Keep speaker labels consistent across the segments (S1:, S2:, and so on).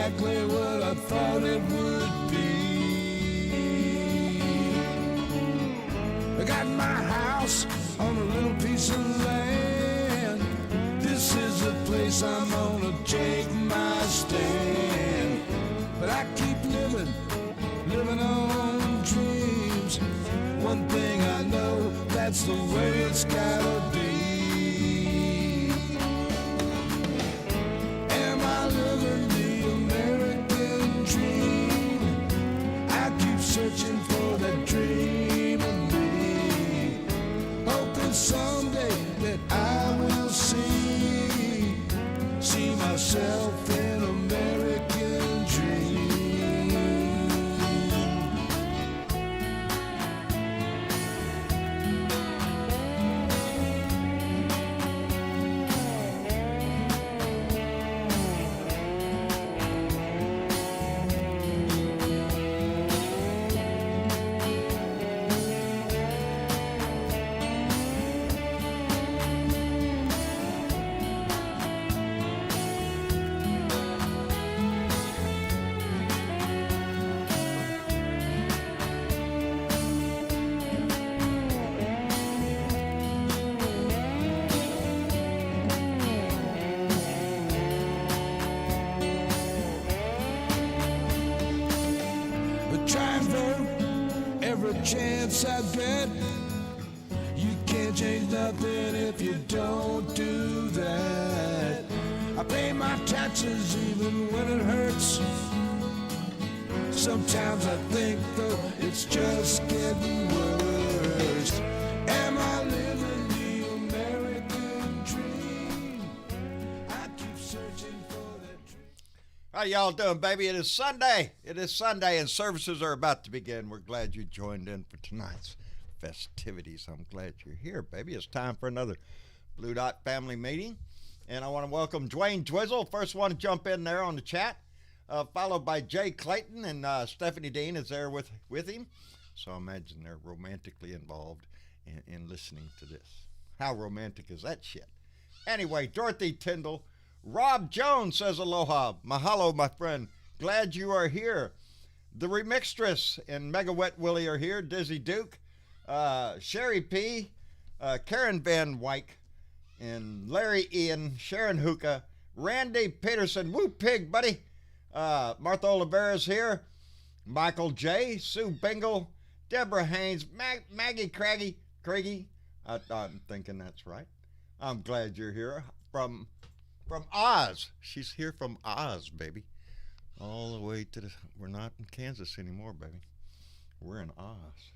S1: exactly what I thought it would be. I got my house on a little piece of land. This is the place I'm gonna take my stand. But I keep living on dreams. One thing I know, that's the way it's gotta be. Am I living the American dream? I keep searching for that dream of me, hoping someday that I will see myself in American dream. Chance I bet you can't change nothing if you don't do that. I pay my taxes even when it hurts. Sometimes I think though it's just getting worse. Am I living the American dream? I keep searching for that dream.
S2: How y'all doing, baby? It is Sunday. It is Sunday, and services are about to begin. We're glad you joined in for tonight's festivities. I'm glad you're here, baby. It's time for another Blue Dot family meeting, and I want to welcome Dwayne Twizzle, first one to jump in there on the chat, followed by Jay Clayton, and Stephanie Dean is there with him. So I imagine they're romantically involved in listening to this. How romantic is that shit? Anyway, Dorothy Tyndall. Rob Jones says aloha. Mahalo, my friend. Glad you are here. The Remixtress and Mega Wet Willie are here. Dizzy Duke, Sherry P, Karen Van Wyck, and Larry Ian, Sharon Hookah, Randy Peterson, Woo Pig, buddy. Martha Oliveira's here. Michael J, Sue Bingle, Deborah Haynes, Maggie Craigie. I'm thinking that's right. I'm glad you're here. From Oz. She's here from Oz, baby. All the way to we're not in Kansas anymore, baby. We're in Oz.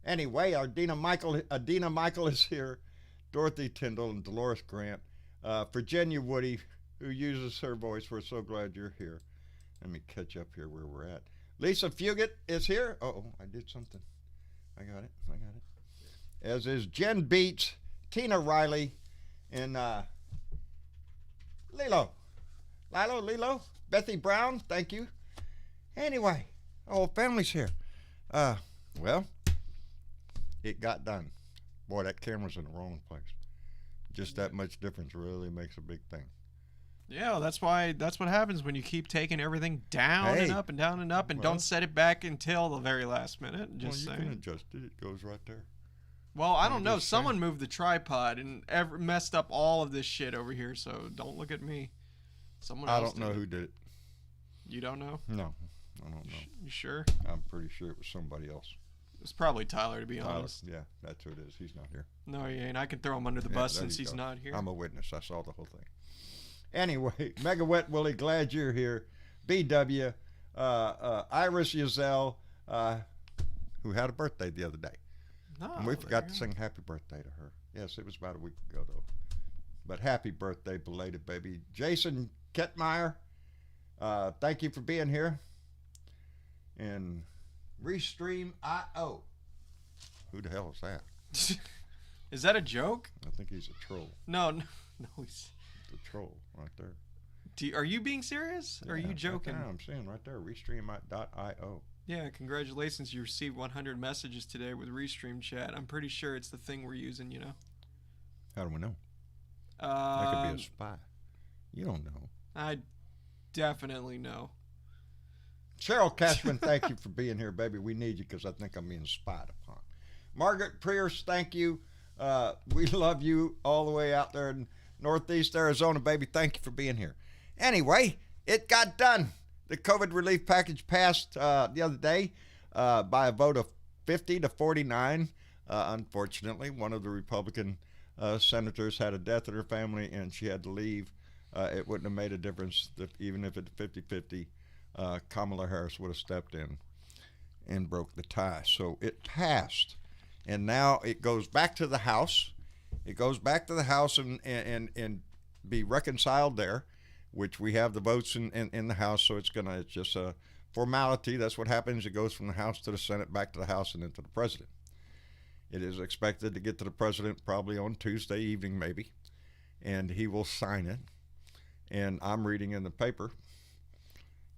S2: Anyway, Adina Michael is here. Dorothy Tyndall and Dolores Grant. Virginia Woody, who uses her voice. We're so glad you're here. Let me catch up here where we're at. Lisa Fugit is here. Oh, I did something. I got it. As is Jen Beats, Tina Riley, and Lilo, Bethy Brown, thank you. Anyway, whole family's here. Well, it got done. Boy, that camera's in the wrong place. Just that much difference really makes a big thing.
S3: Yeah, that's what happens when you keep taking everything down and up and down and up and don't set it back until the very last minute. Just
S2: you
S3: saying.
S2: Can adjust it. It goes right there.
S3: Well, I don't know. Someone moved the tripod and messed up all of this shit over here, so don't look at me. Someone else
S2: I don't know who did it.
S3: You don't know?
S2: No, I don't know.
S3: You sure?
S2: I'm pretty sure it was somebody else.
S3: It's probably Tyler, to be honest.
S2: Yeah, that's who it is. He's not here.
S3: No, he ain't. I can throw him under the bus since he's not here.
S2: I'm a witness. I saw the whole thing. Anyway, Mega Wet Willie, glad you're here. BW, Iris Yazelle, who had a birthday the other day.
S3: No,
S2: and we forgot to sing happy birthday to her. Yes, it was about a week ago, though. But happy birthday, belated baby. Jason Kettmeyer, thank you for being here. And Restream.io. Who the hell is that?
S3: Is that a joke?
S2: I think he's a troll.
S3: No, he's
S2: a troll right there.
S3: Are you being serious? Or are you joking?
S2: Right there, I'm seeing right there, Restream.io.
S3: Yeah, congratulations. You received 100 messages today with Restream Chat. I'm pretty sure it's the thing we're using, you know?
S2: How do we know? That could be a spy. You don't know.
S3: I definitely know.
S2: Cheryl Cashman, thank you for being here, baby. We need you because I think I'm being spied upon. Margaret Pierce, thank you. We love you all the way out there in Northeast Arizona, baby. Thank you for being here. Anyway, it got done. The COVID relief package passed the other day by a vote of 50 to 49. Unfortunately, one of the Republican senators had a death in her family and she had to leave. It wouldn't have made a difference even if it's 50-50. Kamala Harris would have stepped in and broke the tie. So it passed. And now it goes back to the House. It goes back to the House and be reconciled there, which we have the votes in the House. So it's just a formality. That's what happens. It goes from the House to the Senate, back to the House, and then to the President. It is expected to get to the President probably on Tuesday evening, maybe, and he will sign it. And I'm reading in the paper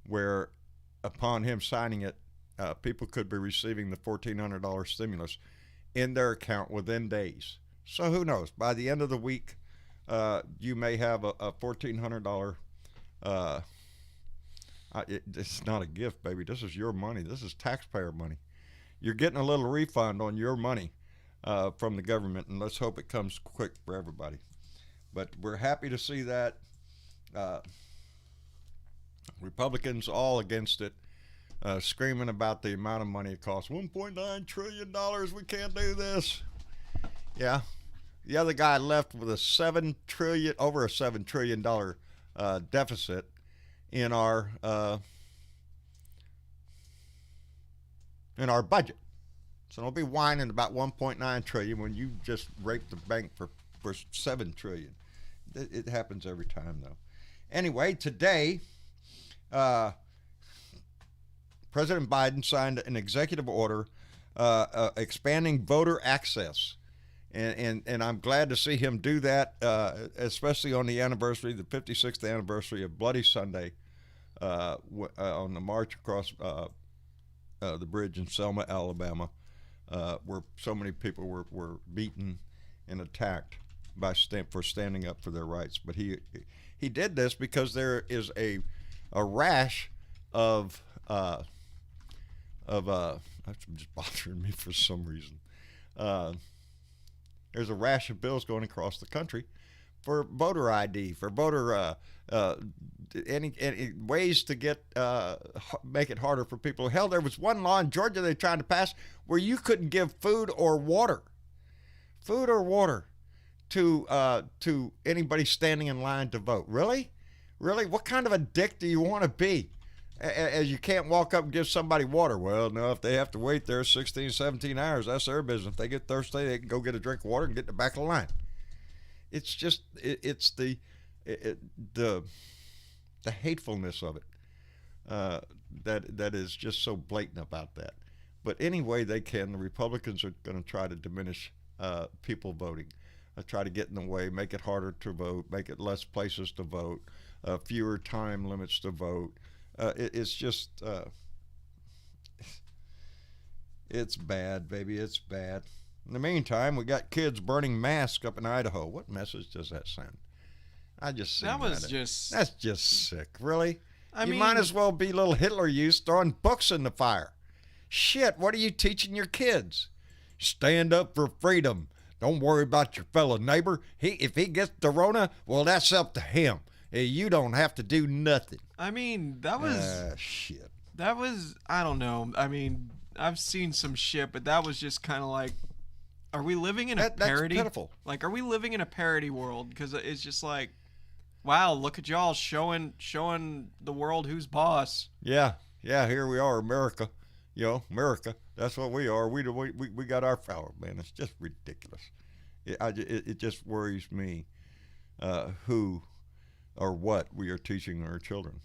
S2: where upon him signing it, people could be receiving the $1,400 stimulus in their account within days. So who knows? By the end of the week, you may have a $1,400. It's not a gift, baby. This is your money. This is taxpayer money. You're getting a little refund on your money from the government, and let's hope it comes quick for everybody. But we're happy to see that. Republicans all against it, screaming about the amount of money it costs. $1.9 trillion. We can't do this. Yeah. The other guy left with over a $7 trillion deficit in our budget. So don't be whining about $1.9 trillion when you just raped the bank for $7 trillion. It happens every time, though. Anyway, today, President Biden signed an executive order expanding voter access. And I'm glad to see him do that, especially on the anniversary, the 56th anniversary of Bloody Sunday, on the march across the bridge in Selma, Alabama, where so many people were beaten and attacked for standing up for their rights. But he did this because there is a rash of that's just bothering me for some reason. There's a rash of bills going across the country for voter ID, for voter any ways to make it harder for people. Hell, there was one law in Georgia they're trying to pass where you couldn't give food or water to anybody standing in line to vote. Really? What kind of a dick do you want to be? As you can't walk up and give somebody water. Well, no, if they have to wait there 16, 17 hours, that's their business. If they get thirsty, they can go get a drink of water and get in the back of the line. It's just, it's the hatefulness of it that is just so blatant about that. But anyway they can, the Republicans are going to try to diminish people voting, try to get in the way, make it harder to vote, make it less places to vote, fewer time limits to vote. It's just, it's bad, baby. It's bad. In the meantime, we got kids burning masks up in Idaho. What message does that send? I just seen that's just sick. Really? I mean, might as well be little Hitler Youth throwing books in the fire. Shit, what are you teaching your kids? Stand up for freedom. Don't worry about your fellow neighbor. If he gets the Rona, well, that's up to him. You don't have to do nothing.
S3: I mean, that was
S2: shit.
S3: That was, I don't know. I mean, I've seen some shit, but that was just kind of like, are we living in a parody?
S2: That's pitiful.
S3: Like, are we living in a parody world? Because it's just like, wow, look at y'all showing the world who's boss.
S2: Yeah, here we are, America. America. That's what we are. We got our power, man. It's just ridiculous. It just worries me who or what we are teaching our children.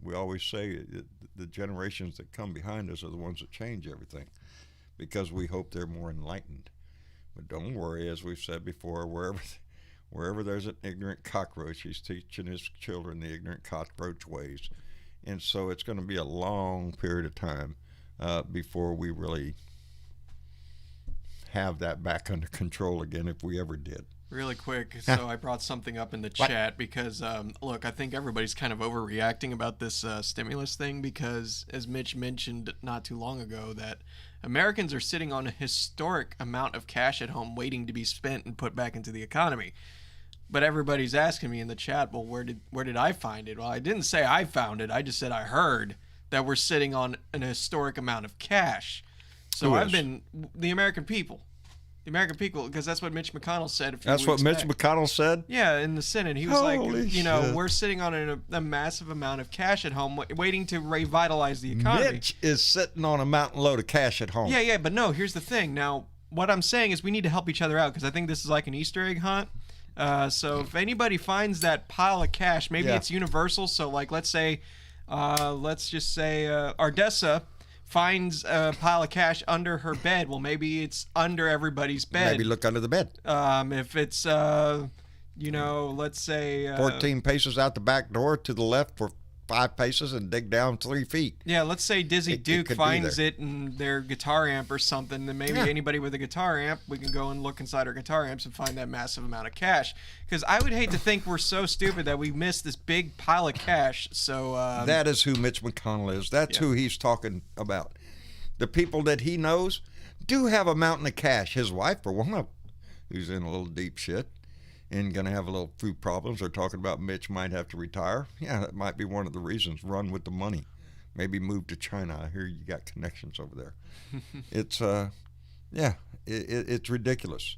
S2: We always say the generations that come behind us are the ones that change everything because we hope they're more enlightened. But don't worry, as we've said before, wherever there's an ignorant cockroach, he's teaching his children the ignorant cockroach ways. And so it's going to be a long period of time before we really have that back under control again, if we ever did.
S3: Really quick, so I brought something up in the chat because, look, I think everybody's kind of overreacting about this stimulus thing because, as Mitch mentioned not too long ago, that Americans are sitting on a historic amount of cash at home waiting to be spent and put back into the economy. But everybody's asking me in the chat, well, where did I find it? Well, I didn't say I found it. I just said I heard that we're sitting on an historic amount of cash. So the American people. The American people, because that's what Mitch McConnell said.
S2: That's what Mitch McConnell said?
S3: Yeah, in the Senate. He was we're sitting on a massive amount of cash at home waiting to revitalize the economy.
S2: Mitch is sitting on a mountain load of cash at home.
S3: Yeah, but no, here's the thing. Now, what I'm saying is we need to help each other out because I think this is like an Easter egg hunt. So if anybody finds that pile of cash, maybe it's universal. So, like, let's just say Ardessa finds a pile of cash under her bed. Well, maybe it's under everybody's bed.
S2: Maybe look under the bed.
S3: If it's, let's say...
S2: 14 paces out the back door to the left for 5 paces and dig down 3 feet.
S3: Yeah, let's say Dizzy Duke finds it in their guitar amp or something. Then maybe anybody with a guitar amp, we can go and look inside our guitar amps and find that massive amount of cash. Because I would hate to think we're so stupid that we missed this big pile of cash. So
S2: that is who Mitch McConnell is. That's who he's talking about. The people that he knows do have a mountain of cash. His wife, for one of them, who's in a little deep shit and going to have a little food problems. They're talking about Mitch might have to retire. Yeah, that might be one of the reasons. Run with the money. Maybe move to China. I hear you got connections over there. It's, it's ridiculous.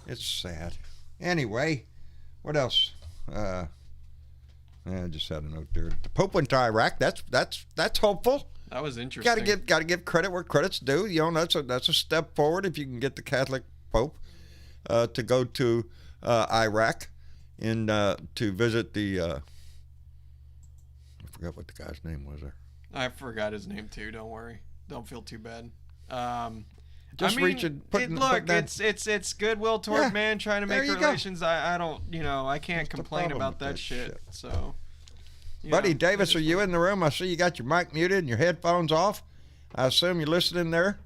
S2: It's sad. Anyway, what else? I just had a note there. The Pope went to Iraq. That's hopeful.
S3: That was interesting.
S2: Got to give credit where credit's due. You know, that's a step forward if you can get the Catholic Pope to go to Iraq and to visit the. I forgot what the guy's name was there.
S3: I forgot his name too. Don't worry. Don't feel too bad.
S2: Just reaching.
S3: It's goodwill toward man trying to make relations. I don't. I can't complain about that shit. So.
S2: Buddy Davis, are you in the room? I see you got your mic muted and your headphones off. I assume you're listening there.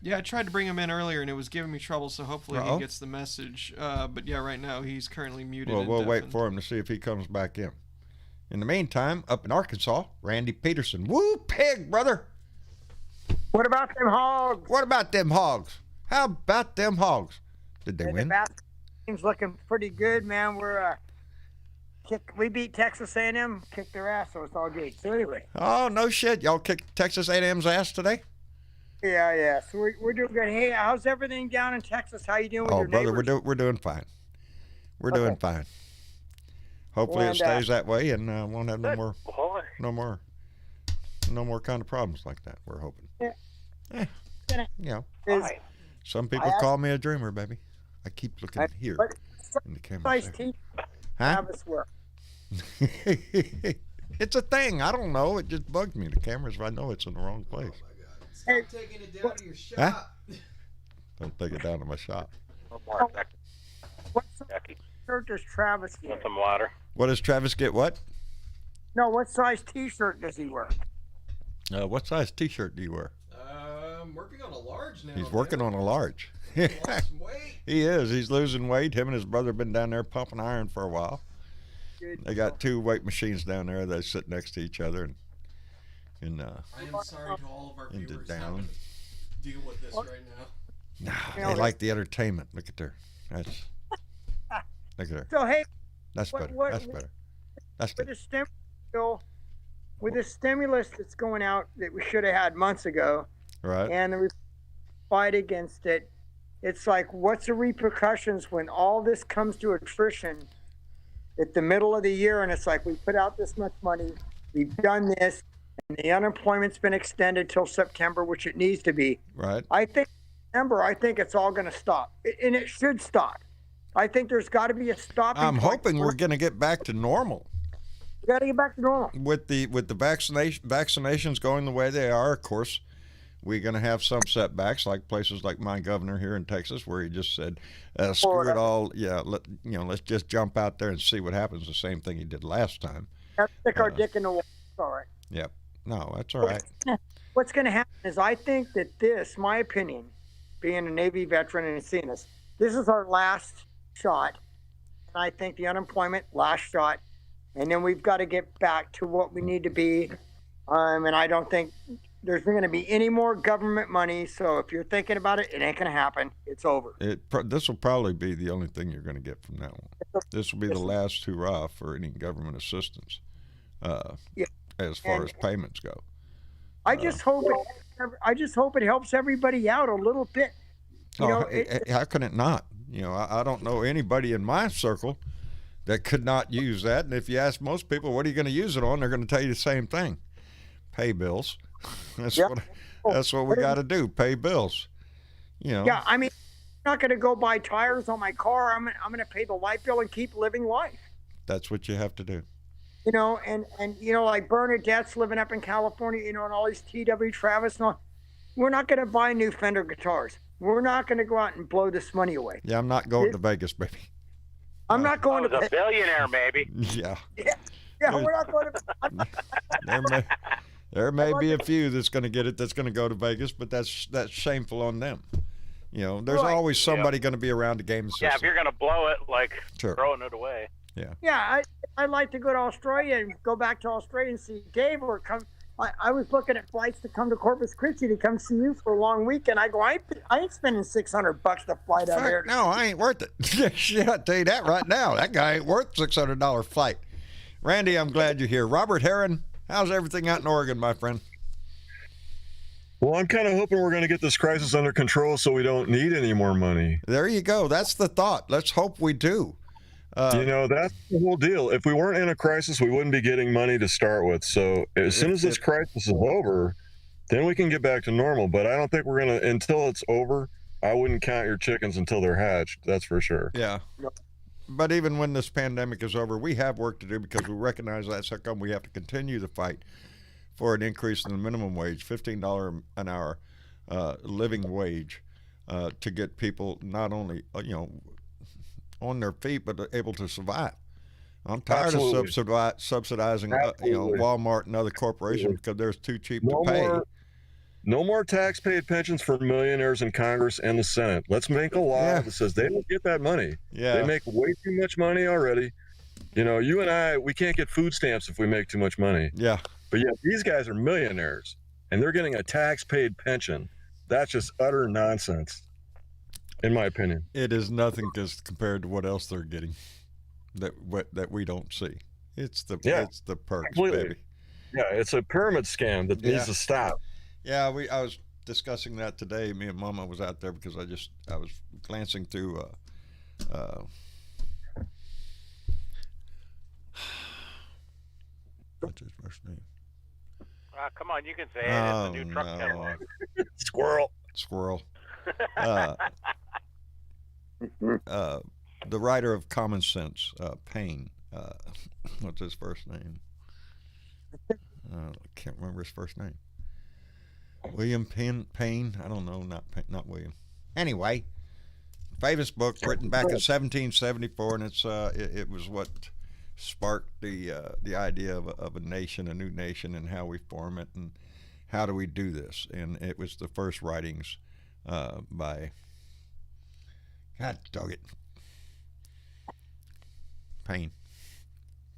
S3: Yeah, I tried to bring him in earlier and it was giving me trouble, so hopefully he gets the message. But yeah, right now he's currently muted.
S2: Well, we'll wait for him to see if he comes back in. In the meantime, up in Arkansas, Randy Peterson. Woo, pig, brother.
S4: What about them hogs?
S2: What about them hogs? How about them hogs? Did they win?
S4: The team's looking pretty good, man. We beat Texas A&M, kicked their ass, so it's all good. So anyway.
S2: Oh, no shit. Y'all kicked Texas A&M's ass today?
S4: Yeah. So we're doing good. Hey, how's everything down in Texas? How you doing with your neighbors?
S2: Oh, brother, we're doing fine. We're doing fine. Hopefully it stays that way and won't have no more kind of problems like that. We're hoping. Some people call me a dreamer, baby. I keep looking here in the camera. Huh? It's a thing. I don't know. It just bugs me. The cameras, I know it's in the wrong place.
S3: Stop taking it down to your shop.
S2: Huh? Don't take it down to my shop.
S4: What shirt does Travis get?
S5: Some water.
S2: What does Travis get? What?
S4: No, what size T-shirt does he wear?
S2: What size T-shirt do you wear?
S3: I'm working on a large now.
S2: He's working on a large.
S3: Lost some weight.
S2: He is. He's losing weight. Him and his brother have been down there pumping iron for a while.
S4: Good.
S2: They got 2 weight machines down there. They sit next to each other and
S3: I am sorry to all of our viewers having to deal with this right now.
S2: Nah, they like the entertainment. Look at there. Look at her.
S4: So hey,
S2: That's better. That's better. That's good.
S4: With the stimulus that's going out that we should have had months ago,
S2: Right.
S4: and the fight against it, it's like, what's the repercussions when all this comes to attrition at the middle of the year? And it's like, we put out this much money, we've done this, and the unemployment's been extended till September, which it needs to be.
S2: Right.
S4: I think it's all going to stop, and it should stop. I think there's got to be a stopping
S2: I'm
S4: point.
S2: hoping we're going to get back to normal.
S4: We got to get back to normal.
S2: With the vaccinations going the way they are, of course, we're going to have some setbacks, like places like my governor here in Texas, where he just said, "Screw it all, let's just jump out there and see what happens." The same thing he did last time.
S4: Let's stick our dick in the water. All right.
S2: Yep. No, that's all right.
S4: What's going to happen is, I think that my opinion, being a Navy veteran and seeing this is our last shot. And I think the unemployment, last shot. And then we've got to get back to what we need to be. And I don't think there's going to be any more government money. So if you're thinking about it, it ain't going to happen. It's over.
S2: This will probably be the only thing you're going to get from that one. This will be the last hurrah for any government assistance, as far as payments go.
S4: I just hope it helps everybody out a little bit.
S2: How can it not? I don't know anybody in my circle that could not use that. And if you ask most people, what are you going to use it on? They're going to tell you the same thing: pay bills. That's what we got to do. Pay bills.
S4: Yeah, I mean, I'm not going to go buy tires on my car. I'm going to pay the light bill and keep living life.
S2: That's what you have to do.
S4: And like Bernadette's living up in California, and all these TW Travis and all. We're not going to buy new Fender guitars. We're not going to go out and blow this money away.
S2: Yeah, I'm not going to Vegas, baby.
S4: I'm not going to
S5: a billionaire, baby.
S2: Yeah.
S4: Yeah, we're not going to.
S2: There may be a few that's going to get it. That's going to go to Vegas, but that's shameful on them. There's always somebody going to be around to game the system.
S5: Yeah, if you're going to blow it, throwing it away.
S2: Yeah.
S4: Yeah, I'd like to go to Australia and go back to Australia and see Dave or come. I was looking at flights to come to Corpus Christi to come see you for a long weekend. I go, I ain't spending $600 to fly down there.
S2: No, I ain't worth it. Shit, I'll tell you that right now. That guy ain't worth $600 flight. Randy, I'm glad you're here. Robert Heron, how's everything out in Oregon, my friend?
S6: Well, I'm kind of hoping we're going to get this crisis under control so we don't need any more money.
S2: There you go. That's the thought. Let's hope we do.
S6: That's the whole deal. If we weren't in a crisis, we wouldn't be getting money to start with. So as soon as this crisis is over, then we can get back to normal. But I don't think we're going to, until it's over, I wouldn't count your chickens until they're hatched. That's for sure.
S2: Yeah. But even when this pandemic is over, we have work to do because we recognize that's how come we have to continue the fight for an increase in the minimum wage, $15 an hour living wage, to get people not only, on their feet, but able to survive. I'm tired of subsidizing Walmart and other corporations because they're too cheap to pay.
S6: No more tax-paid pensions for millionaires in Congress and the Senate. Let's make a law that says they don't get that money.
S2: Yeah.
S6: They make way too much money already. You and I, we can't get food stamps if we make too much money.
S2: Yeah.
S6: But these guys are millionaires, and they're getting a tax-paid pension. That's just utter nonsense, in my opinion.
S2: It is nothing compared to what else they're getting that we don't see. It's the perks, completely. Baby.
S6: Yeah, it's a pyramid scam that needs to stop.
S2: Yeah, I was discussing that today. Me and Mama was out there because I was glancing through what's his first name?
S5: Come on, you can say it. It's a new truck catalog.
S6: Squirrel.
S2: The writer of Common Sense, Payne. What's his first name? I can't remember his first name. William Payne. I don't know. Not William. Anyway, famous book written back in 1774, and it was what sparked the idea of a nation, a new nation, and how we form it, and how do we do this. And it was the first writings by, God dog it, Payne,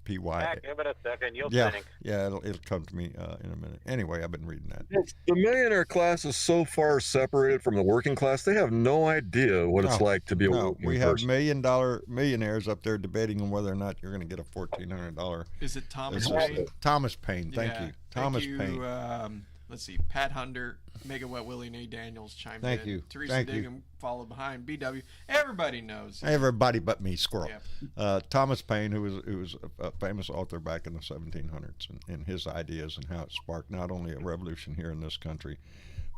S2: P-Y.
S5: Give it a second, you'll think.
S2: Yeah, it'll come to me in a minute. Anyway, I've been reading that.
S6: The millionaire class is so far separated from the working class, they have no idea what it's like to be a working
S2: we
S6: person.
S2: have millionaires up there debating on whether or not you're going to get a $1,400.
S3: Is it Thomas Payne?
S2: Thomas Payne, thank you. Thomas Payne.
S3: Let's see, Pat Hunter, Mega Willie and A. Daniels chimed in.
S2: Thank you.
S3: Teresa Diggum followed behind. BW. Everybody knows.
S2: Everybody but me, Squirrel.
S3: Yeah.
S2: Thomas Payne, who was a famous author back in the 1700s, and his ideas and how it sparked not only a revolution here in this country,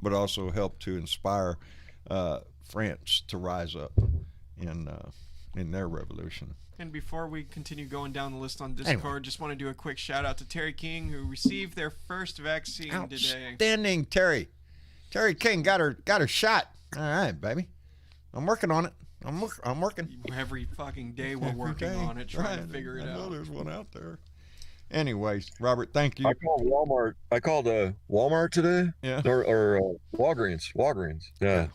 S2: but also helped to inspire France to rise up in their revolution.
S3: And before we continue going down the list on Discord, just want to do a quick shout out to Terry King, who received their first vaccine today.
S2: Outstanding, Terry. Terry King got her shot. All right, baby. I'm working on it. I'm working.
S3: Every fucking day we're working on it, trying to figure it out.
S2: I know there's one out there. Anyways, Robert, thank you.
S6: I called Walmart. Walmart today.
S2: Yeah.
S6: Or Walgreens. Yeah.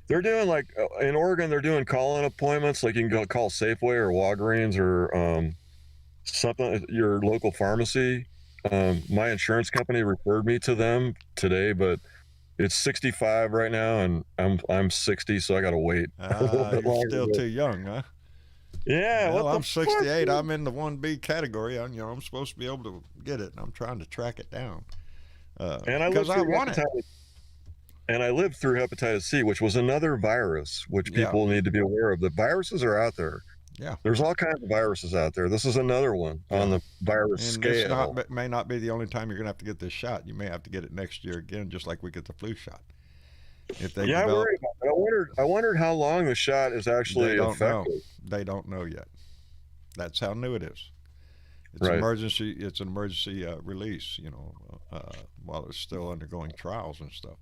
S6: They're doing like in Oregon, they're doing call-in appointments. Like you can go call Safeway or Walgreens or something, your local pharmacy. My insurance company referred me to them today, but it's 65 right now, and I'm 60, so I got to wait a little bit
S2: You're
S6: longer.
S2: still too young, huh?
S6: Yeah,
S2: Well,
S6: what the
S2: I'm 68.
S6: fuck?
S2: I'm in the 1B category. I'm supposed to be able to get it, and I'm trying to track it down.
S6: And I
S2: Because
S6: lived
S2: I
S6: through
S2: want it.
S6: And I lived through hepatitis C, which was another virus, which people need to be aware of. The viruses are out there.
S2: Yeah.
S6: There's all kinds of viruses out there. This is another one on the virus
S2: And this
S6: scale.
S2: may not be the only time you're going to have to get this shot. You may have to get it next year again, just like we get the flu shot. If they
S6: I
S2: develop,
S6: worry about it. I wondered how long the shot is actually
S2: they don't know.
S6: effective.
S2: They don't know yet. That's how new it is. It's
S6: Right.
S2: emergency. It's an emergency release. While it's still undergoing trials and stuff.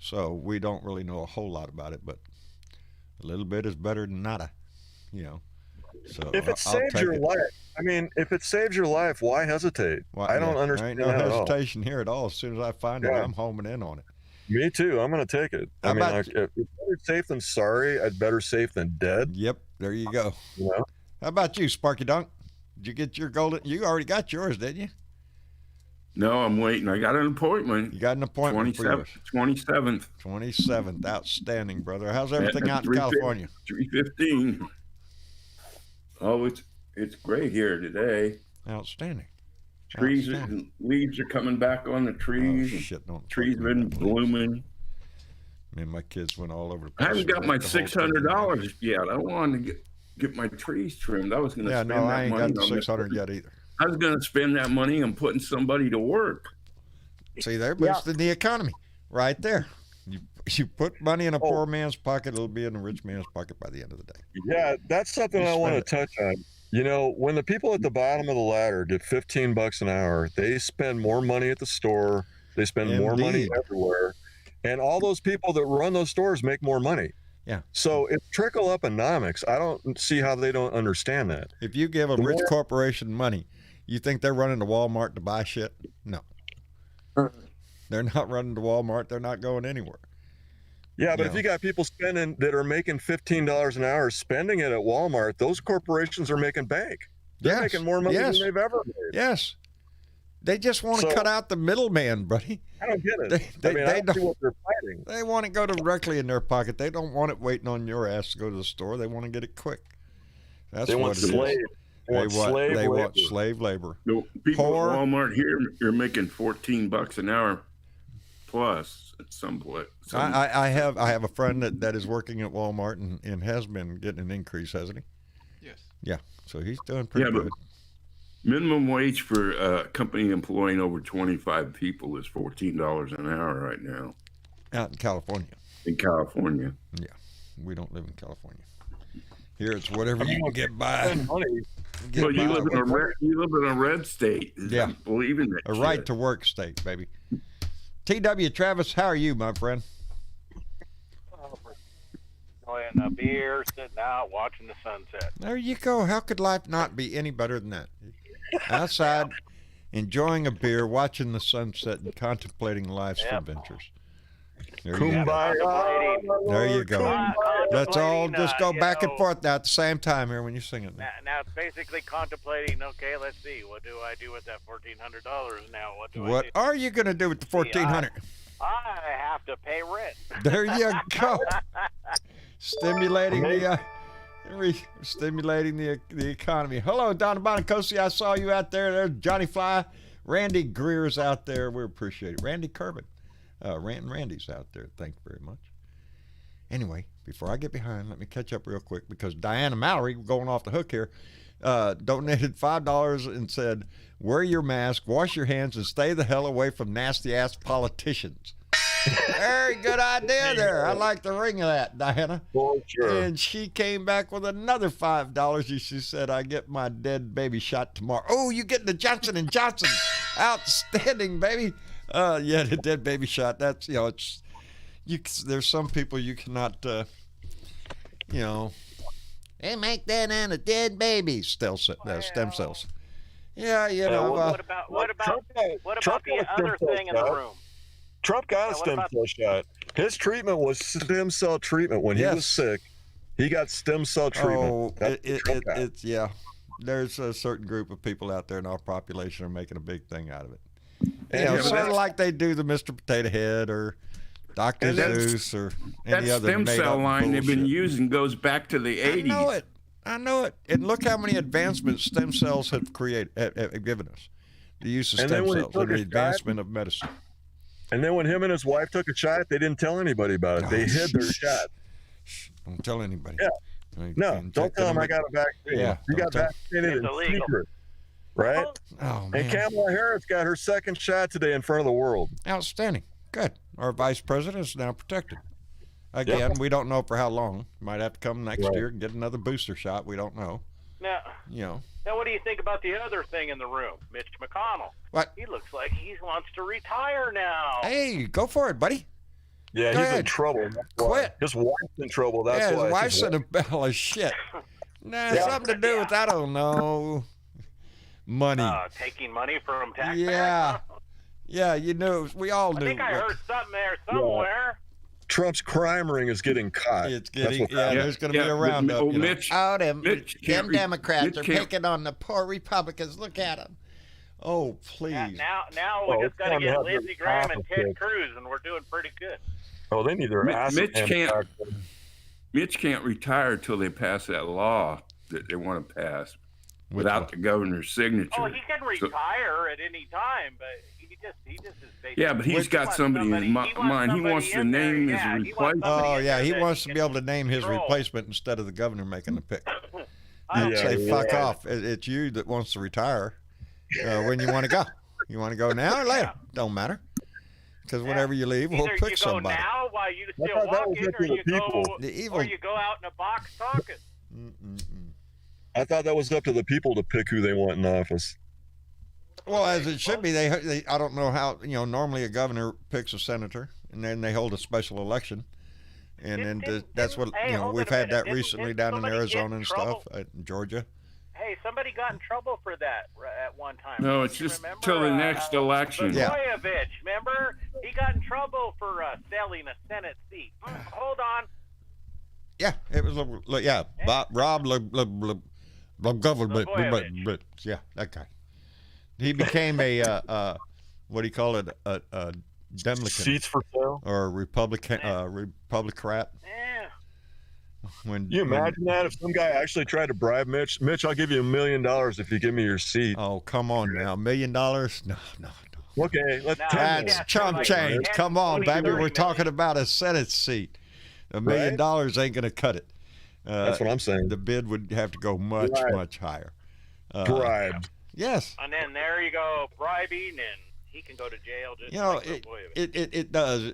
S2: So we don't really know a whole lot about it, but a little bit is better than nada. So
S6: If it saves your life, I mean, if it saves your life, why hesitate?
S2: Well,
S6: I don't
S2: there
S6: understand
S2: ain't no
S6: that at all.
S2: hesitation here at all. As soon as I find it,
S6: Yeah.
S2: I'm homing in on it.
S6: Me too. I'm going to take it.
S2: How
S6: I mean,
S2: about-
S6: if it's better safe than sorry, I'd better safe than dead.
S2: Yep, there you go.
S6: You know?
S2: How about you, Sparky Dunk? Did you get your golden? You already got yours, didn't you?
S7: No, I'm waiting. I got an appointment.
S2: You got an appointment for yours.
S7: 27th.
S2: 27th. Outstanding, brother. How's everything out in
S7: 3:15
S2: California?
S7: 3:15. Oh, it's great here today.
S2: Outstanding.
S7: Trees
S2: Outstanding.
S7: and leaves are coming back on the
S2: Oh,
S7: trees.
S2: shit, don't
S7: Trees
S2: fuck
S7: been
S2: with that.
S7: blooming.
S2: Me and my kids went all over the
S7: I
S2: place.
S7: haven't got
S2: We
S7: my
S2: went the whole
S7: $600 yet. I wanted to get my trees trimmed. I was going to
S2: Yeah,
S7: spend
S2: no,
S7: that
S2: I ain't
S7: money
S2: got the
S7: on
S2: 600 yet either.
S7: I was going to spend that money on putting somebody to work.
S2: See, they're boosting the economy right there. You put money in a poor man's pocket, it'll be in a rich man's pocket by the end of the day.
S6: Yeah, that's something
S2: You
S6: I want to
S2: spend
S6: touch on. When the people at the bottom of the ladder get $15 an hour, they spend more money at the store. They spend more money
S2: Indeed.
S6: everywhere. And all those people that run those stores make more money.
S2: Yeah.
S6: So it's trickle up-onomics. I don't see how they don't understand that.
S2: If you give a
S6: The
S2: rich
S6: more-
S2: corporation money, you think they're running to Walmart to buy shit? No. They're not running to Walmart. They're not going anywhere.
S6: Yeah, but
S2: Yeah.
S6: if you got people spending that are making $15 an hour, spending it at Walmart, those corporations are making bank. They're
S2: Yes.
S6: making more money
S2: Yes.
S6: than they've ever made.
S2: Yes. They just want to
S6: So-
S2: cut out the middleman, buddy.
S6: I don't get it.
S2: They
S6: I don't see
S2: don't-
S6: what they're fighting.
S2: They want to go directly in their pocket. They don't want it waiting on your ass to go to the store. They want to get it quick. That's
S6: They
S2: what
S6: want
S2: it is.
S6: slave.
S2: They want
S6: slave
S2: they want
S6: labor.
S2: slave labor.
S7: The people
S2: Poor-
S7: at Walmart here are making $14 an hour plus at some point.
S2: I have a friend that is working at Walmart and has been getting an increase, hasn't he?
S3: Yes.
S2: Yeah. So he's doing pretty
S7: Yeah, but-
S2: good.
S7: Minimum wage for a company employing over 25 people is $14 an hour right now
S2: Out in California.
S7: in California.
S2: We don't live in California. Here it's whatever you can get by.
S6: Spend money.
S2: Get
S7: Well, you
S2: by
S7: live in
S2: with.
S7: you live in a red state.
S2: Yeah.
S7: Believe in that.
S2: A right to work state, baby. T.W. Travis, how are you, my friend?
S5: Enjoying a beer, sitting out, watching the sunset.
S2: There you go. How could life not be any better than that? Outside, enjoying a beer, watching the sunset, and contemplating life's
S5: Yep.
S2: adventures. There you go.
S5: Contemplating.
S2: There you go. Let's all
S5: Contemplating,
S2: just go
S5: you
S2: back and
S5: know,
S2: forth now at the same time here when you sing it.
S5: Now it's basically contemplating. Okay, let's see. What do I do with that $1,400 now? What do I
S2: What
S5: do?
S2: are you going to do with the 1,400?
S5: I have to pay rent.
S2: There you go. Stimulating stimulating the economy. Hello, Donna Bonacosi. I saw you out there. There's Johnny Fly. Randy Greer's out there. We appreciate it. Randy Kerbin. Randy's out there. Thank you very much. Anyway, before I get behind, let me catch up real quick because Diana Mallory, going off the hook here, donated $5 and said, wear your mask, wash your hands, and stay the hell away from nasty-ass politicians. Very good idea there. I like the ring of that, Diana.
S6: For sure.
S2: And she came back with another $5. She said, I get my dead baby shot tomorrow. Oh, you getting the Johnson & Johnson. Outstanding, baby. Yeah, the dead baby shot. That's, it's, there's some people you cannot, they make that on a dead baby. Stem cells. Yeah,
S5: What about
S6: Trump got
S5: the
S6: a stem
S5: other
S6: cell
S5: thing in the
S6: shot.
S5: room?
S6: Trump got a
S5: what
S6: stem
S5: about-
S6: cell shot. His treatment was stem cell treatment. When he was sick, he got stem cell treatment.
S2: Oh, it's yeah. There's a certain group of people out there in our population are making a big thing out of it. Sort of like they do the Mr. Potato Head or Dr. Zeus or any
S7: that
S2: other
S7: stem cell line they've been
S2: bullshit.
S7: using goes back to the 80s.
S2: I know it. And look how many advancements stem cells have given us. The use of stem cells and the advancement of medicine.
S6: And then when him and his wife took a shot, they didn't tell anybody about it. They hid their shot.
S2: Don't tell anybody.
S6: Yeah. No, don't tell them I got a vaccine.
S2: Yeah,
S6: you got vaccinated in secret, right?
S2: Oh, man.
S6: And Kamala Harris got her second shot today in front of the world.
S2: Outstanding. Good. Our vice president is now protected. Again, we don't know for how long. Might have to come next year and get another booster shot. We don't know.
S5: Now, what do you think about the other thing in the room, Mitch McConnell?
S2: What?
S5: He looks like he wants to retire now.
S2: Hey, go for it, buddy.
S6: Yeah,
S2: Go
S6: he's
S2: ahead.
S6: in trouble. That's why.
S2: Quit.
S6: His wife's in trouble. That's why.
S2: His wife's in a barrel of shit. Something to do with, I don't know, money.
S5: Taking money from taxpayers?
S2: Yeah. Yeah, we all knew.
S5: I think I heard something there somewhere.
S6: Trump's crime ring is getting caught.
S2: It's getting, there's going to be a roundup.
S7: Mitch
S2: them Democrats are picking on the poor Republicans. Look at them. Oh, please.
S5: Now we just got to get Lindsey Graham and Ted Cruz, and we're doing pretty good.
S6: Oh, they need their ass.
S7: Mitch can't retire till they pass that law that they want to pass without the governor's signature.
S5: Oh, he can retire at any time, but he just is basically.
S7: Yeah, but he's got somebody in mind. He wants to name his replacement.
S2: Oh, yeah, he wants to be able to name his replacement instead of the governor making the pick. He'd say, fuck off. It's you that wants to retire when you want to go. You want to go now or later? Don't matter. Because whenever you leave, we'll pick somebody.
S5: Either you go now while you still walking, or you go out in a box talking.
S6: I thought that was up to the people to pick who they want in office.
S2: Well, as it should be. They I don't know how, normally a governor picks a senator, and then they hold a special election. And then that's what, we've had that recently down in Arizona and stuff, in Georgia.
S5: Hey, somebody got in trouble for that at one time.
S7: No, it's just till the next election.
S5: Blagojevich, remember? He got in trouble for selling a Senate seat. Hold on.
S2: Yeah, it was, Rob yeah, that guy. He became a, what do you call it, a Democrat.
S6: Seats for sale?
S2: Or a Republican, Republicrat.
S5: Yeah.
S6: You imagine that if some guy actually tried to bribe Mitch? Mitch, I'll give you $1 million if you give me your seat.
S2: Oh, come on now. $1 million? No.
S6: Okay,
S2: that's chump change. Come on, baby. We're talking about a Senate seat. $1 million ain't going to cut it.
S6: That's what I'm saying.
S2: The bid would have to go much higher.
S6: Bribed.
S2: Yes.
S5: And then there you go, bribing, and he can go to jail. Just
S2: it does.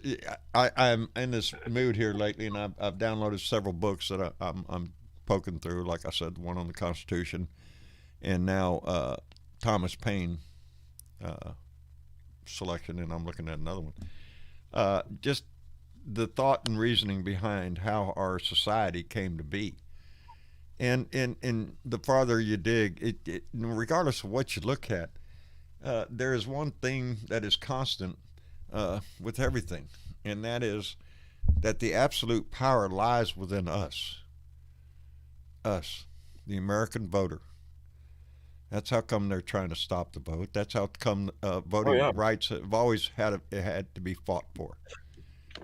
S2: I'm in this mood here lately, and I've downloaded several books that I'm poking through. Like I said, one on the Constitution, and now Thomas Paine selection, and I'm looking at another one. Just the thought and reasoning behind how our society came to be. And the farther you dig, regardless of what you look at, there is one thing that is constant with everything, and that is that the absolute power lies within us, the American voter. That's how come they're trying to stop the vote. That's how come voting rights have always had to be fought for.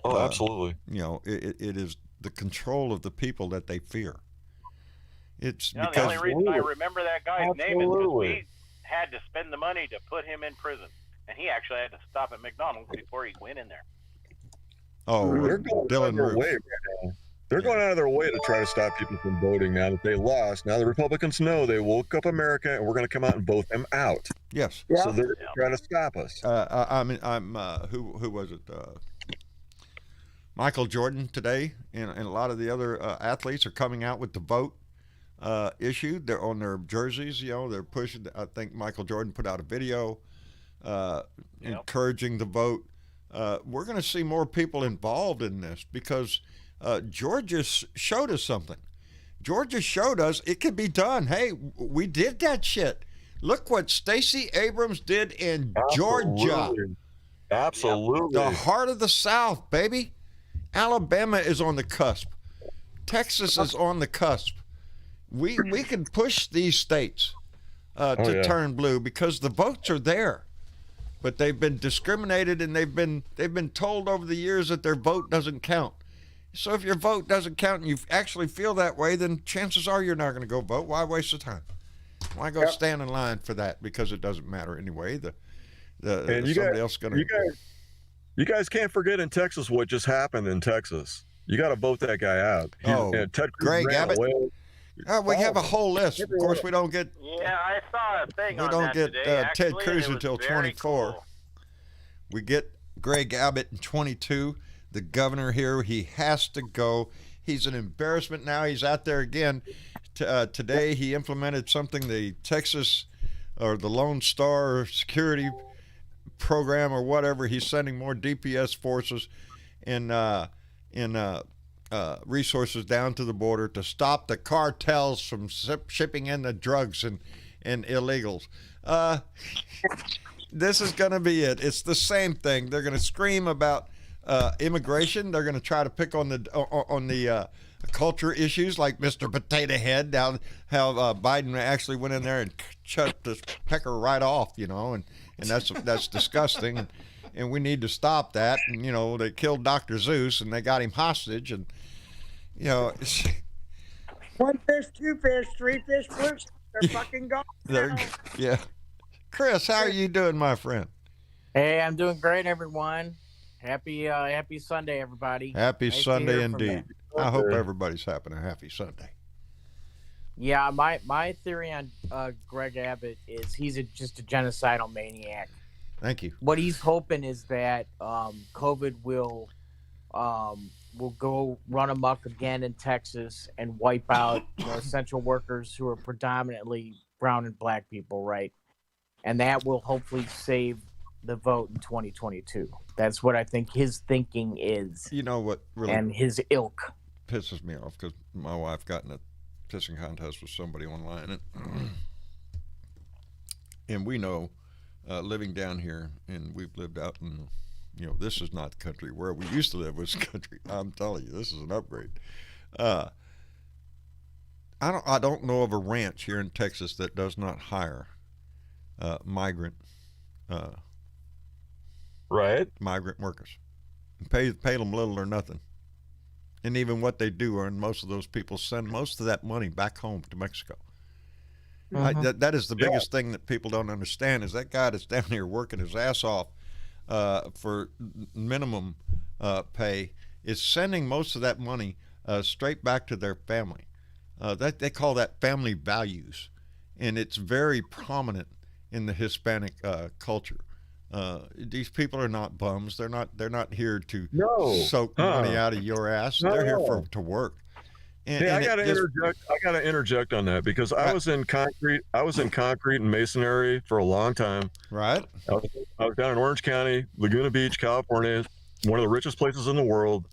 S6: Oh, absolutely.
S2: It is the control of the people that they fear. It's
S5: because the only reason I remember that guy's name is because we had to spend the money to put him in prison, and he actually had to stop at McDonald's before he went in there.
S2: Oh,
S6: they're going out of their way right now. They're going out of their way to try to stop people from voting now that they lost. Now the Republicans know they woke up America, and we're going to come out and vote them out.
S2: Yes.
S6: Yeah. So they're trying to stop us.
S2: Who was it? Michael Jordan today, and a lot of the other athletes are coming out with the vote issue. They're on their jerseys. They're pushing. I think Michael Jordan put out a video encouraging the vote. We're going to see more people involved in this because Georgia showed us something. Georgia showed us it can be done. Hey, we did that shit. Look what Stacey Abrams did in Georgia.
S6: Absolutely.
S2: The heart of the South, baby. Alabama is on the cusp. Texas is on the cusp. We can push these states to turn blue because the votes are there, but they've been discriminated and they've been told over the years that their vote doesn't count. So if your vote doesn't count and you actually feel that way, then chances are you're not going to go vote. Why waste the time? Why go stand in line for that? Because it doesn't matter anyway.
S6: You guys can't forget in Texas what just happened in Texas. You got to vote that guy out.
S2: Greg Abbott. We have a whole list. Of course, we don't get.
S5: Yeah, I saw a thing.
S2: We
S5: on
S2: don't
S5: that
S2: get
S5: today.
S2: Ted
S5: Actually,
S2: Cruz
S5: it was
S2: until
S5: very
S2: 24.
S5: cool.
S2: We get Greg Abbott in 22. The governor here, he has to go. He's an embarrassment now. He's out there again. Today, he implemented something, the Texas or the Lone Star Security Program or whatever. He's sending more DPS forces and resources down to the border to stop the cartels from shipping in the drugs and illegals. This is going to be it. It's the same thing. They're going to scream about immigration. They're going to try to pick on the culture issues like Mr. Potato Head, how Biden actually went in there and cut this pecker right off, and that's disgusting. And we need to stop that. And, they killed Dr. Zeus and they got him hostage. And,
S4: one fish, two fish, three fish, fish. They're fucking gone.
S2: Yeah. Chris, how are you doing, my friend?
S8: Hey, I'm doing great, everyone. Happy Sunday, everybody.
S2: Happy
S8: nice
S2: Sunday indeed. I hope everybody's having a happy Sunday.
S8: Yeah, my theory on Greg Abbott is he's just a genocidal maniac.
S2: Thank you.
S8: What he's hoping is that COVID will go run amok again in Texas and wipe out essential workers who are predominantly brown and black people, right? And that will hopefully save the vote in 2022. That's what I think his thinking is.
S2: You know what really
S8: and his ilk
S2: pisses me off, because my wife got in a pissing contest with somebody online, and we know, living down here, and we've lived out in, this is not the country where we used to live was the country. I'm telling you, this is an upgrade. I don't know of a ranch here in Texas that does not hire migrant workers, and pay them little or nothing. And even what they do, and most of those people send most of that money back home to Mexico. That is the biggest thing that people don't understand, is that guy that's down here working his ass off for minimum pay is sending most of that money straight back to their family. That they call that family values, and it's very prominent in the Hispanic culture. These people are not bums. They're not here to soak money out of your ass. They're here to work. And
S6: I got to interject on that, because I was in concrete and masonry for a long time.
S2: Right.
S6: I was down in Orange County, Laguna Beach, California, one of the richest places in the world.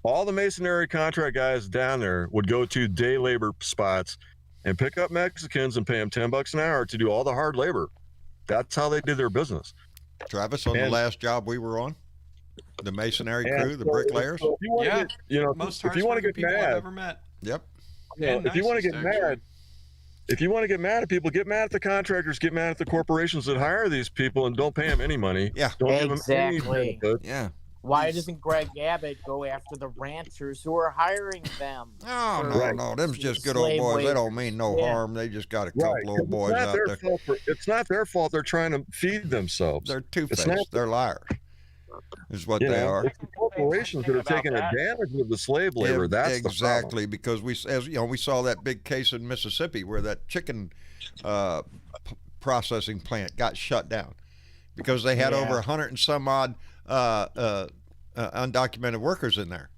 S6: All the masonry contract guys down there would go to day labor spots and pick up Mexicans and pay them $10 an hour to do all the hard labor. That's how they did their business.
S2: Travis, on the last job we were on, the masonry crew, the bricklayers.
S6: So if you want to get
S3: people
S6: mad,
S3: I've ever met.
S2: Yep.
S6: If you want to get mad, if you want to get mad at people, get mad at the contractors, get mad at the corporations that hire these people and don't pay them any money.
S2: Yeah.
S6: Don't give them any
S8: exactly.
S6: benefit.
S2: Yeah.
S8: Why doesn't Greg Abbott go after the ranchers who are hiring them?
S2: No. Them's just good old boys. They don't mean no harm. They just got a couple old boys out there.
S6: It's not their fault. They're trying to feed themselves.
S2: They're two-faced. They're liars. Is what they are.
S6: It's the corporations that are taking advantage of the slave labor. That's
S2: exactly, because we saw that big case in Mississippi where that chicken processing plant got shut down because they had over 100 and some odd undocumented workers in there.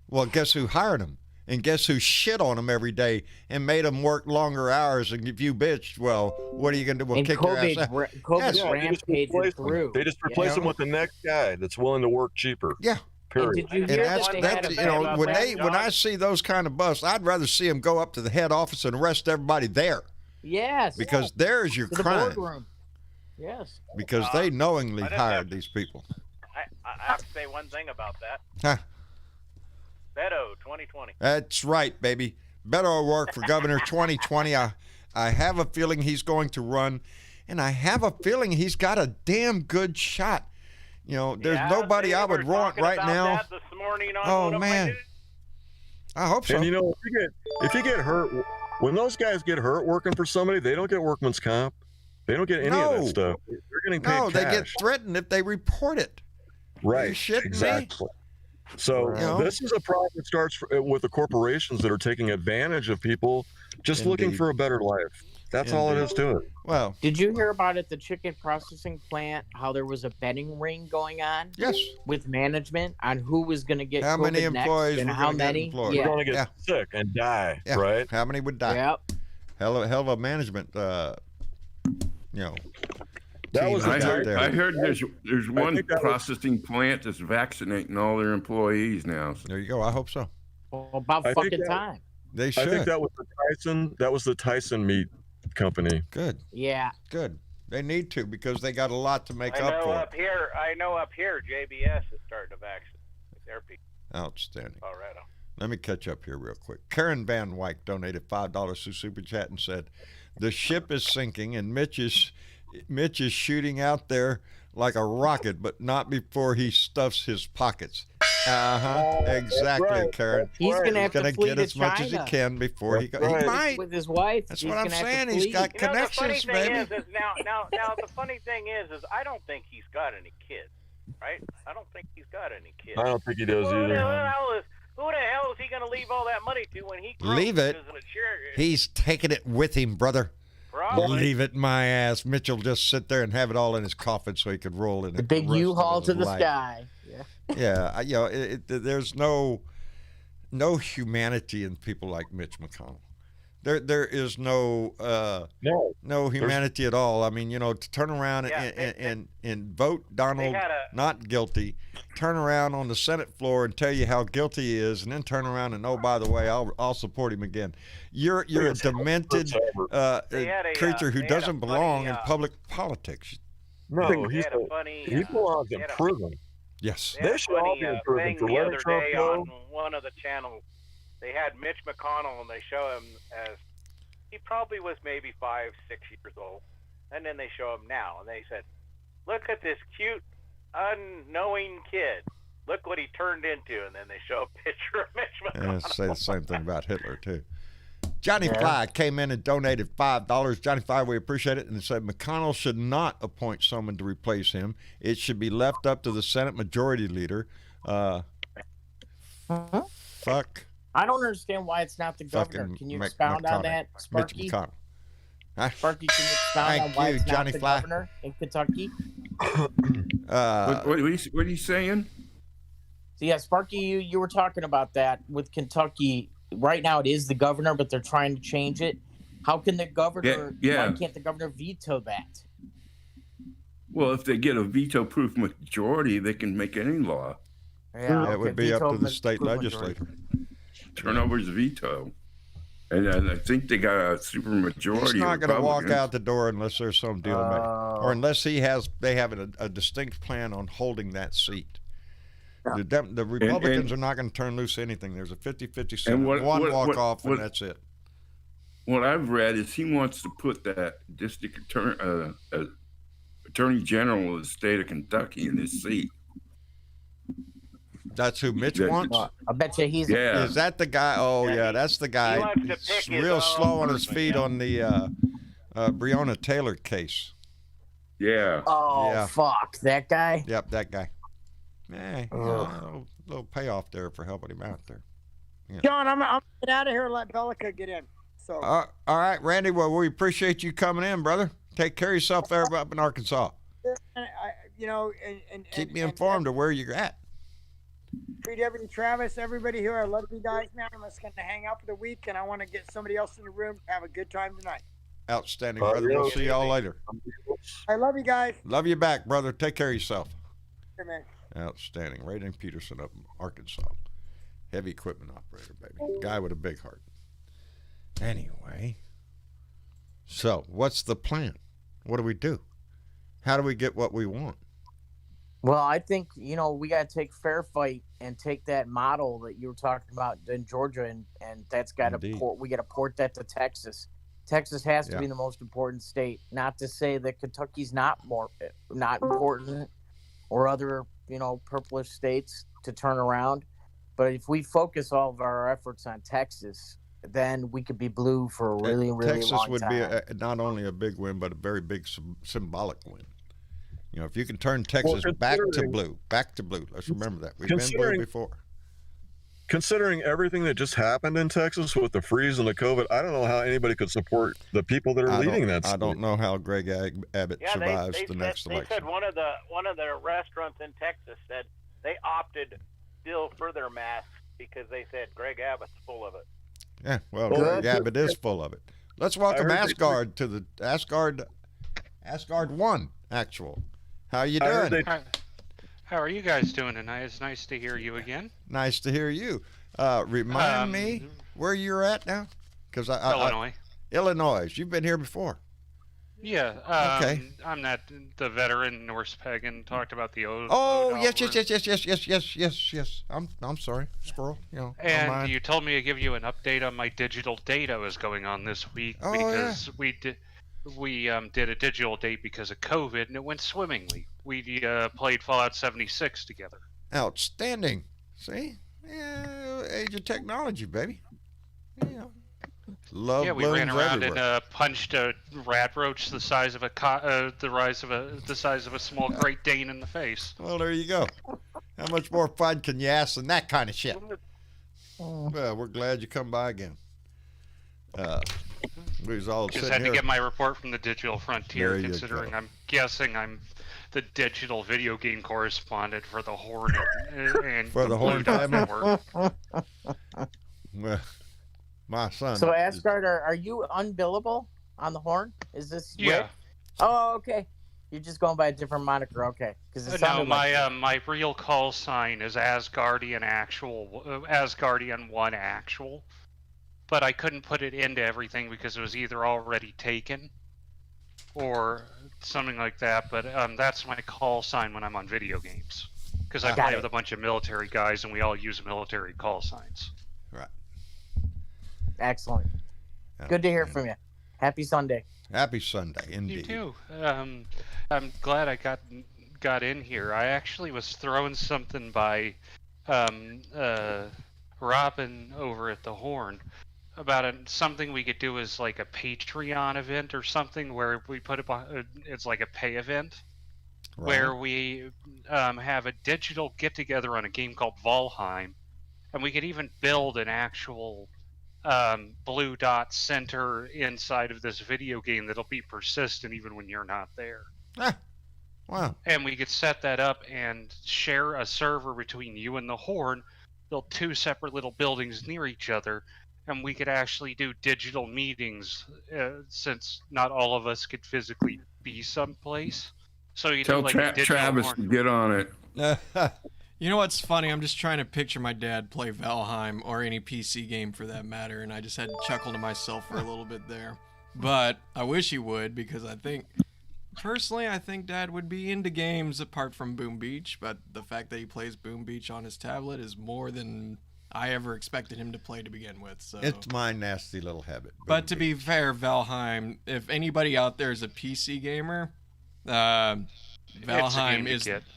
S2: Well, guess who hired them? And guess who shit on them every day and made them work longer hours? And if you bitched, well, what are you going to do? We'll kick your ass out.
S8: COVID rampaged through.
S6: They just replace them with the next guy that's willing to work cheaper.
S2: Yeah.
S6: Period.
S8: And did you hear
S2: when I see those kind of busts, I'd rather see them go up to the head office and arrest everybody there.
S8: Yes.
S2: Because there's your crime.
S8: The boardroom. Yes.
S2: Because they knowingly hired these people.
S5: I have to say one thing about that.
S2: Huh?
S5: Beto 2020.
S2: That's right, baby. Beto O'Rourke for governor 2020. I have a feeling he's going to run, and I have a feeling he's got a damn good shot. You know, there's nobody I would want right now.
S5: That this morning on
S2: Oh,
S5: one of my
S2: man.
S5: news.
S2: I hope so.
S6: And you know, if you get hurt, when those guys get hurt working for somebody, they don't get workman's comp. They don't get any of that stuff. They're getting paid
S2: No, they
S6: cash.
S2: get threatened if they report it.
S6: Right.
S2: Are you shitting me?
S6: Exactly. So this is a problem that starts with the corporations that are taking advantage of people just looking
S2: Indeed.
S6: for a better life. That's all it is to it.
S2: Well,
S8: Did you hear about at the chicken processing plant how there was a betting ring going on?
S2: yes.
S8: With management on who was going to get
S2: How many
S8: COVID next
S2: employees
S8: and
S2: were
S8: how
S2: gonna get
S8: many?
S2: employed?
S6: You're
S8: Yeah.
S6: going to get sick and die,
S2: Yeah.
S6: right?
S2: How many would die?
S8: Yep.
S2: Hell of a management, you know.
S6: That was
S2: team
S6: the
S2: out
S6: time-
S2: there.
S7: I heard there's one
S6: think that was-
S7: processing plant that's vaccinating all their employees now.
S2: There you go. I hope so.
S8: Well, about
S6: I think
S8: fucking
S6: that-
S8: time.
S2: They
S6: I
S2: should.
S6: think that was the Tyson. That was the Tyson meat company.
S2: Good.
S8: Yeah.
S2: Good. They need to because they got a lot to make
S5: I
S2: up
S5: know
S2: for.
S5: up here, JBS is starting to vaccinate their people.
S2: Outstanding.
S5: Colorado.
S2: Let me catch up here real quick. Karen Van Wyk donated $5 through Super Chat and said, "The ship is sinking and Mitch is shooting out there like a rocket, but not before he stuffs his pockets." Exactly,
S6: right.
S2: Karen.
S8: He's going to have
S2: He's going
S8: to
S2: to
S8: flee
S2: get
S8: to
S2: as much as he
S8: China
S2: can before he
S6: That's right.
S2: he might.
S8: with his wife.
S2: That's
S8: He's
S2: what I'm
S8: gonna have to
S2: saying. He's
S8: flee.
S2: got
S5: You know, the funny
S2: connections,
S5: thing
S2: baby.
S5: is now the funny thing is I don't think he's got any kids, right? I don't think he's got any kids.
S6: I don't think he does
S5: Who the
S6: either.
S5: hell is he going to leave all that money to when he grows?
S2: Leave it.
S5: Isn't sure?
S2: He's taking it with him, brother.
S5: Probably.
S2: Leave it my ass. Mitchell just sit there and have it all in his coffin so he could roll in
S8: The
S2: it.
S8: big
S2: rest
S8: U-Haul
S2: of
S8: to
S2: his
S8: the
S2: life.
S8: sky. Yeah.
S2: Yeah, you know, there's no humanity in people like Mitch McConnell. There is no humanity at all. I mean, you know, to turn around and vote Donald not guilty, turn around on the Senate floor and tell you how guilty he is, and then turn around and, oh, by the way, I'll support him again. You're a demented creature who doesn't belong in public politics.
S6: No,
S5: He
S6: he belongs in prison.
S2: Yes.
S6: They should all be in prison
S5: thing
S6: for
S5: the
S6: letting
S5: other
S6: Trump
S5: day
S6: go.
S5: on one of the channels. They had Mitch McConnell, and they show him as he probably was maybe 5, 6 years old, and then they show him now, and they said, "Look at this cute, unknowing kid. Look what he turned into." And then they show a picture of Mitch
S2: Yeah,
S5: McConnell.
S2: say the same thing about Hitler too. Johnny Fly came in and donated $5. Johnny Fly, we appreciate it, and said McConnell should not appoint someone to replace him. It should be left up to the Senate Majority Leader. Fuck.
S8: I don't understand why it's not the governor.
S2: Fucking
S8: Can you
S2: Mc-
S8: expound on
S2: McConnell.
S8: that,
S2: Mitch
S8: Sparky?
S2: McConnell. Huh?
S8: Sparky, can you expound on
S2: Thank
S8: why
S2: you,
S8: it's
S2: Johnny
S8: not the
S2: Fly.
S8: governor in Kentucky?
S7: What are you saying?
S8: So yeah, Sparky, you were talking about that with Kentucky. Right now, it is the governor, but they're trying to change it. How can the governor?
S7: Yeah.
S8: Why can't the governor veto that?
S7: Well, if they get a veto-proof majority, they can make any law.
S8: Yeah,
S2: It would be up
S8: veto
S2: to the
S8: ma-
S2: state
S8: proof majority.
S2: legislature.
S7: Turnover's veto. And I think they got a supermajority.
S2: He's not going to walk
S7: Republicans.
S2: out the door unless there's some deal made, or unless they have a distinct plan on holding that seat. The Republicans are not going to turn loose anything. There's a 50-50 Senate, one walk off, and that's it.
S7: What I've read is he wants to put that district attorney general of the state of Kentucky in his seat.
S2: That's who Mitch
S7: Yeah.
S2: wants.
S8: I bet you he's.
S7: Yeah.
S2: Is that the guy? Oh yeah, that's the guy.
S5: wants to
S2: He's
S5: pick his
S2: real
S5: own
S2: slow on his
S5: person,
S2: feet
S5: yeah.
S2: on the Breonna Taylor case.
S7: Yeah.
S8: Oh
S2: Yeah.
S8: fuck, that guy.
S2: Yep, that guy. Yeah, a little payoff there for helping him out there.
S4: John, I'm gonna get out of here and let Bellica get in. So
S2: All right, Randy. Well, we appreciate you coming in, brother. Take care of yourself there up in Arkansas. Keep me informed of where you're at.
S4: Treat everybody, Travis, everybody here. I love you guys, man. I'm just gonna hang out for the week, and I want to get somebody else in the room to have a good time tonight.
S2: Outstanding, brother. We'll see y'all later.
S4: I love you guys.
S2: Love you back, brother. Take care of yourself.
S4: Here, man.
S2: Outstanding. Ray Peterson up in Arkansas. Heavy equipment operator, baby. Guy with a big heart. Anyway, so what's the plan? What do we do? How do we get what we want?
S8: Well, I think, we got to take fair fight and take that model that you were talking about in Georgia, and that's got to
S2: Indeed.
S8: we got to port that to Texas. Texas has to
S2: Yeah.
S8: be the most important state. Not to say that Kentucky's not important, or other, purplish states to turn around. But if we focus all of our efforts on Texas, then we could be blue for a really, really
S2: Texas
S8: long
S2: would
S8: time.
S2: be not only a big win, but a very big symbolic win. If you can turn Texas back to blue. Let's remember that. We've been blue before.
S6: Considering everything that just happened in Texas with the freeze and the COVID, I don't know how anybody could support the people that are leading that state.
S2: I don't know how Greg Abbott
S5: Yeah,
S2: survives
S5: they
S2: the
S5: said,
S2: next election.
S5: They said one of the restaurants in Texas said they opted still for their masks because they said Greg Abbott's full of it.
S2: Yeah, well, Greg Abbott is full of it. Let's welcome Asgard to the Asgard 1 actual. How you doing?
S9: How are you guys doing tonight? It's nice to hear you again.
S2: Nice to hear you. Remind me where you're at now, because Illinois. You've been here before.
S9: Yeah.
S2: Okay.
S9: I'm not the veteran Norse pagan. Talked about the oath.
S2: Oh, yes. I'm sorry, squirrel.
S9: And you told me to give you an update on my digital date I was going on this week because we did a digital date because of COVID, and it went swimmingly. We played Fallout 76 together.
S2: Outstanding. See? Yeah, age of technology, baby. Yeah. Love.
S9: Yeah, we ran around
S2: everywhere.
S9: and punched a rat roach the size of the size of a small Great Dane in the face.
S2: Well, there you go. How much more fun can you ask than that kind of shit? Well, we're glad you come by again. We was all
S9: Just
S2: sitting
S9: had to
S2: here.
S9: get my report from the Digital Frontier,
S2: There you
S9: considering
S2: go.
S9: I'm guessing I'm the digital video game correspondent for the Horn and
S2: For the Horn
S9: Blue Dot
S2: family?
S9: Network.
S2: Well, my son.
S8: So, Asgard, are you unbillable on the Horn? Is this
S9: Yeah.
S8: Rick? Oh, okay. You're just going by a different moniker, okay? Because
S9: No, my real call sign is Asgardian Asgardian 1 actual, but I couldn't put it into everything because it was either already taken or something like that. But that's my call sign when I'm on video games because I play with a bunch of military guys and we all use military call signs.
S2: Right.
S8: Excellent. Good to hear from you. Happy Sunday.
S2: Happy Sunday, indeed.
S9: You too. I'm glad I got in here. I actually was throwing something by Robin over at the Horn about something we could do as like a Patreon event or something where we put it it's like a pay event where we have a digital get together on a game called Valheim, and we could even build an actual blue dot center inside of this video game that'll be persistent even when you're not there.
S2: Wow.
S9: And we could set that up and share a server between you and the Horn, build two separate little buildings near each other, and we could actually do digital meetings since not all of us could physically be someplace. So you
S7: Tell
S9: do like a digital
S7: Travis
S9: Horn.
S7: to get on it.
S3: You know what's funny? I'm just trying to picture my dad play Valheim or any PC game for that matter, and I just had to chuckle to myself for a little bit there. But I wish he would, because I think Dad would be into games apart from Boom Beach, but the fact that he plays Boom Beach on his tablet is more than I ever expected him to play to begin with. So
S2: It's my nasty little habit.
S3: But to be fair, Valheim, if anybody out there is a PC gamer, Valheim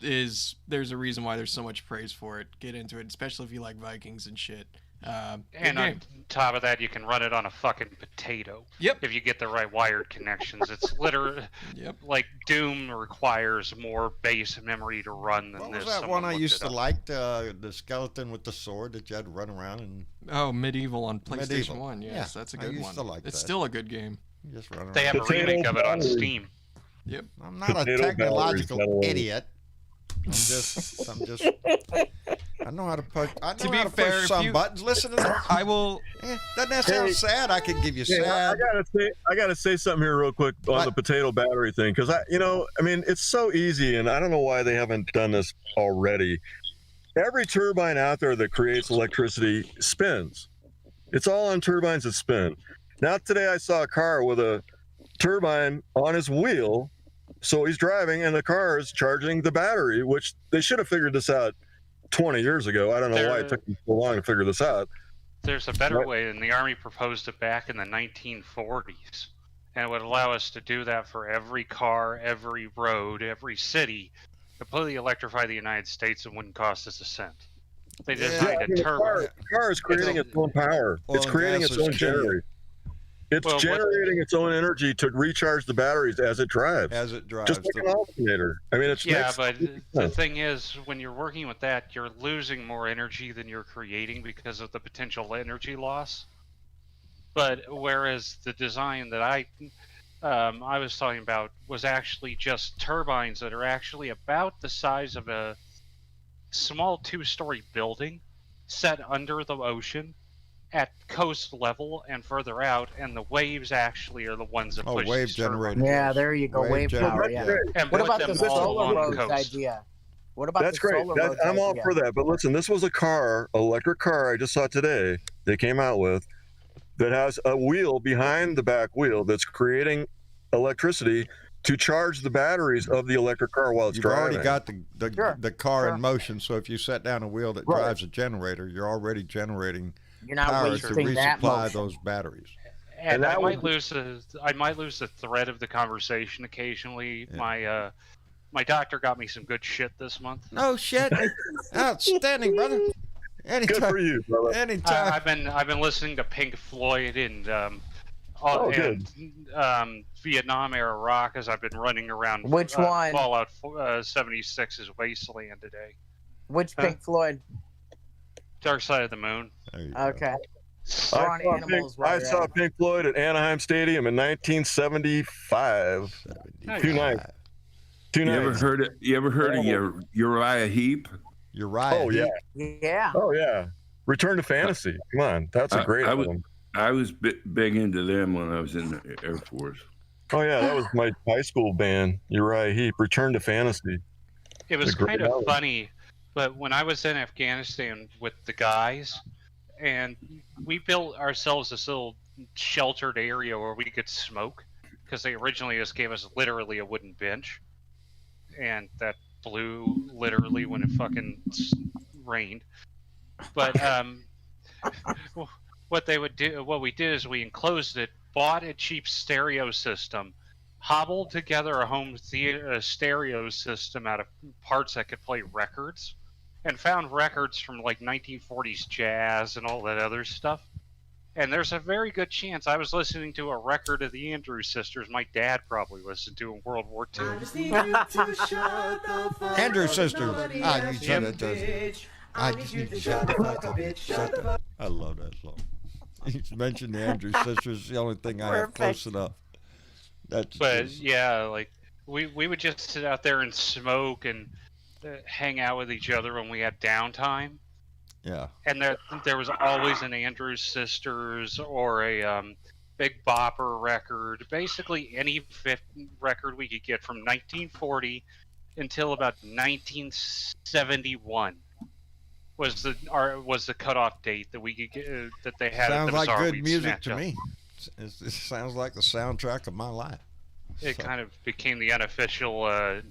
S3: is there's a reason why there's so much praise for it. Get into it, especially if you like Vikings and shit.
S9: And on top of that, you can run it on a fucking potato.
S3: Yep.
S9: If you get the right wired connections. It's literally like Doom requires more base memory to run than
S2: What
S9: this.
S2: was that
S9: Someone
S2: one I
S9: looked
S2: used
S9: it
S2: to
S9: up.
S2: like? The skeleton with the sword that you had to run around and.
S3: Oh, Medieval on PlayStation
S2: Medieval.
S3: 1. Yes,
S2: Yeah,
S3: that's a
S2: I
S3: good
S2: used
S3: one.
S2: to like
S3: It's
S2: that.
S3: still a good game.
S2: You just run around.
S9: They have a remake of it on Steam.
S3: Yep.
S2: I'm not a technological idiot. I'm just. I know how to push. I know
S3: To be
S2: how to
S3: fair,
S2: push
S3: if
S2: some
S3: you-
S2: buttons. Listen to that.
S3: I will.
S2: Doesn't that sound sad? I can give you sad.
S6: I gotta say something here real quick on the potato battery thing, because it's so easy, and I don't know why they haven't done this already. Every turbine out there that creates electricity spins. It's all on turbines that spin. Now today I saw a car with a turbine on its wheel So he's driving, and the car is charging the battery, which they should have figured this out 20 years ago. I don't know why it took them so long to figure this out.
S9: There's a better way, and the Army proposed it back in the 1940s. And it would allow us to do that for every car, every road, every city, completely electrify the United States and wouldn't cost us a cent. They designed a turbo.
S6: The car is creating its own power. It's creating its own generator. It's generating its own energy to recharge the batteries as it drives. Just like an alternator. I mean, it's
S9: but the thing is, when you're working with that, you're losing more energy than you're creating because of the potential energy loss. But whereas the design that I was talking about was actually just turbines that are actually about the size of a small 2-story building set under the ocean at coast level and further out, and the waves actually are the ones that push
S2: wave generator.
S8: Yeah, there you go, wave power. Yeah.
S9: And
S8: what about
S9: put
S8: the
S9: them all
S8: solar
S9: along the
S8: roads
S9: coast.
S8: idea? What about
S6: That's
S8: the
S6: great.
S8: solar roads
S6: I'm all
S8: idea?
S6: for that. But listen, this was a car, electric car I just saw today. They came out with that has a wheel behind the back wheel that's creating electricity to charge the batteries of the electric car while it's
S2: You've
S6: driving.
S2: already got the car in motion, so if you set down a wheel that drives a generator, you're already generating power to resupply those batteries.
S9: And I might lose the thread of the conversation occasionally. Yeah. My doctor got me some good shit this month.
S2: No shit, outstanding, brother. Anytime.
S6: Good for you, brother.
S2: Anytime.
S9: I've been listening to Pink Floyd and Vietnam era rock as I've been running around.
S8: Which one?
S9: Fallout 76's Wasteland today.
S8: Which Pink Floyd?
S9: Dark Side of the Moon.
S8: Okay.
S6: I saw Pink Floyd at Anaheim Stadium in 1975. Two nights.
S7: You ever heard of Uriah Heep?
S2: Uriah.
S6: Oh yeah.
S8: Yeah.
S6: Oh yeah. Return to Fantasy. Come on, that's a great album.
S7: I was big into them when I was in the Air Force.
S6: Oh yeah, that was my high school band. Uriah Heep. Return to Fantasy.
S9: It was kind of funny, but when I was in Afghanistan with the guys, and we built ourselves this little sheltered area where we could smoke, because they originally just gave us literally a wooden bench, and that blew literally when it fucking rained. But what we did is we enclosed it, bought a cheap stereo system, hobbled together a home theater stereo system out of parts that could play records, and found records from like 1940s jazz and all that other stuff. And there's a very good chance I was listening to a record of the Andrews Sisters my dad probably listened to in World War II.
S2: Andrews Sisters. I just need to shut the fuck up. Shut the. I love that song. You mentioned the Andrews Sisters. It's the only thing I have close enough.
S9: Yeah, like we would just sit out there and smoke and hang out with each other when we had downtime.
S2: Yeah.
S9: And there was always an Andrews Sisters or a Big Bopper record. Basically any record we could get from 1940 until about 1971 was the cutoff date that we could get, that they had.
S2: Sounds
S9: at the
S2: like
S9: Bazaar
S2: good music to me. It sounds like the soundtrack of my life.
S9: It kind of became the unofficial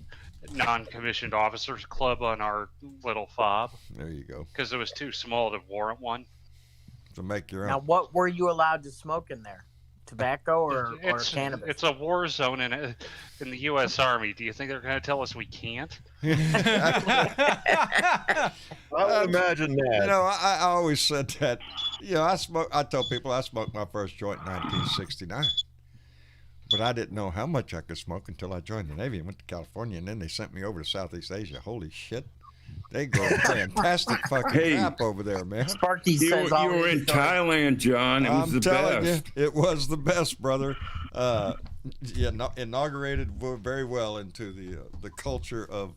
S9: non-commissioned officers club on our little fob.
S2: There you go.
S9: Because it was too small to warrant one.
S2: To make your own.
S8: Now, what were you allowed to smoke in there? Tobacco or cannabis?
S9: It's a war zone in the U.S. Army. Do you think they're going to tell us we can't?
S6: I would imagine that.
S2: You know, I always said that. You know, I tell people I smoked my first joint in 1969. But I didn't know how much I could smoke until I joined the Navy and went to California, and then they sent me over to Southeast Asia. Holy shit. They grow fantastic fucking crap over there, man.
S8: Sparky says
S7: you were in Thailand, John. It was the best.
S2: You, it was the best, brother. Inaugurated very well into the culture of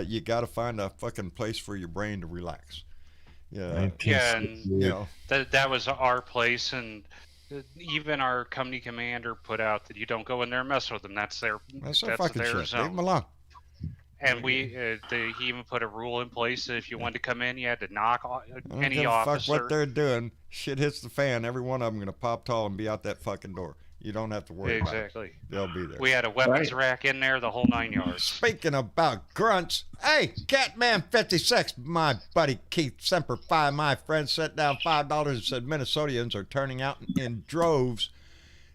S2: you got to find a fucking place for your brain to relax.
S9: And you know, that was our place, and even our company commander put out that you don't go in there and mess with them. That's their
S2: fucking shit.
S9: zone.
S2: Leave them alone.
S9: And he even put a rule in place that if you wanted to come in, you had to knock any
S2: officer.
S9: officer.
S2: Fuck what they're doing. Shit hits the fan. Every one of them going to pop tall and be out that fucking door. You don't have to worry
S9: Exactly.
S2: about it. They'll be there.
S9: We had a weapons rack in there, the whole 9 yards.
S2: Speaking about grunts, hey, Catman56, my buddy Keith Semper Fi, my friend, sent down $5 and said Minnesotians are turning out in droves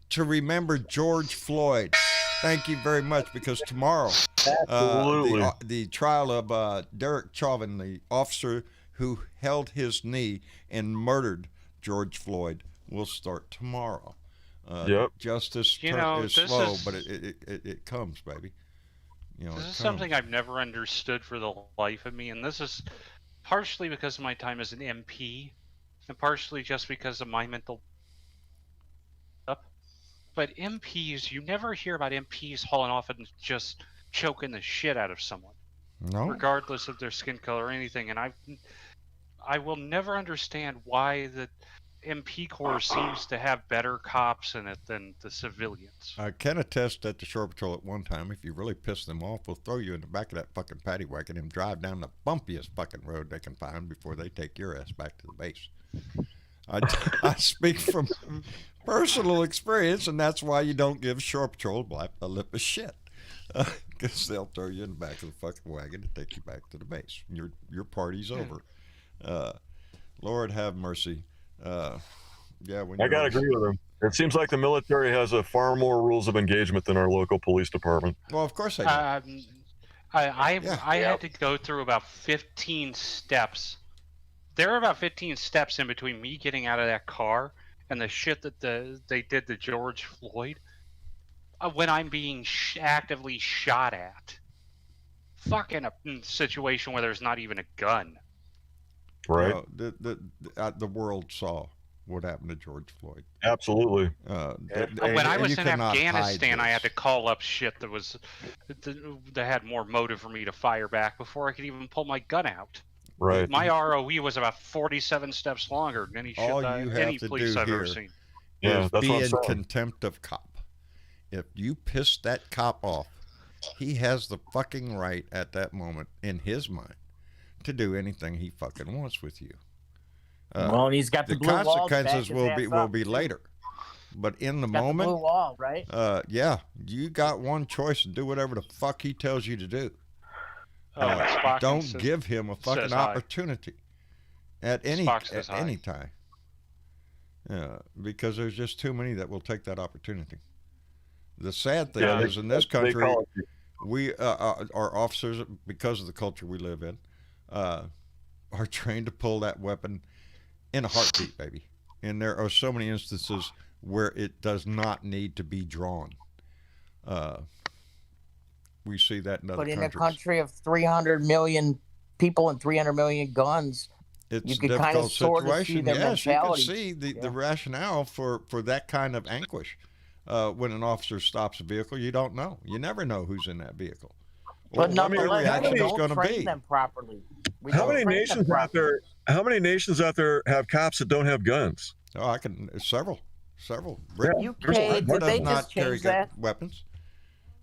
S2: to remember George Floyd. Thank you very much, because tomorrow, the trial of Derek Chauvin, the officer who held his knee and murdered George Floyd, will start tomorrow. Justice is slow, but it comes, baby.
S9: This is something I've never understood for the life of me, and this is partially because of my time as an MP, and partially just because of my mental up. But MPs, you never hear about MPs hauling off and just choking the shit out of someone, regardless of their skin color or anything. And I will never understand why the MP Corps seems to have better cops in it than the civilians.
S2: I can attest that the Shore Patrol at one time, if you really piss them off, will throw you in the back of that fucking paddy wagon and drive down the bumpiest fucking road they can find before they take your ass back to the base. I speak from personal experience, and that's why you don't give Shore Patrol a lip of shit. Because they'll throw you in the back of the fucking wagon and take you back to the base. Your party's over. Lord have mercy. I gotta
S6: agree with him. It seems like the military has a far more rules of engagement than our local police department.
S2: Well, of course they do.
S9: I had to go through about 15 steps. There were about 15 steps in between me getting out of that car and the shit that they did to George Floyd when I'm being actively shot at. Fucking a situation where there's not even a gun.
S6: Right.
S2: The world saw what happened to George Floyd.
S6: Absolutely.
S9: When I was in Afghanistan, I had to call up shit that had more motive for me to fire back before I could even pull my gun out.
S6: Right.
S9: My ROE was about 47 steps longer than any police I've ever seen.
S2: Is be in contempt of cop. If you piss that cop off, he has the fucking right at that moment, in his mind, to do anything he fucking wants with you.
S8: And he's got the blue
S2: consequences will be later, but in the moment,
S8: the blue wall, right?
S2: You got one choice and do whatever the fuck he tells you to do. Don't give him a fucking opportunity at any time. Because there's just too many that will take that opportunity. The sad thing is, in this country, we our officers, because of the culture we live in, are trained to pull that weapon in a heartbeat, baby. And there are so many instances where it does not need to be drawn. We see that in other countries.
S8: But in a country of 300 million people and 300 million guns,
S2: it's
S8: you can kind of sort of see their mentality.
S2: You can see the rationale for that kind of anguish. When an officer stops a vehicle, you don't know. You never know who's in that vehicle.
S8: But
S2: nonetheless,
S8: we don't train them properly.
S6: How many nations out there? How many nations out there have cops that don't have guns?
S2: Oh, several.
S8: UK, did they just change that?
S2: Weapons.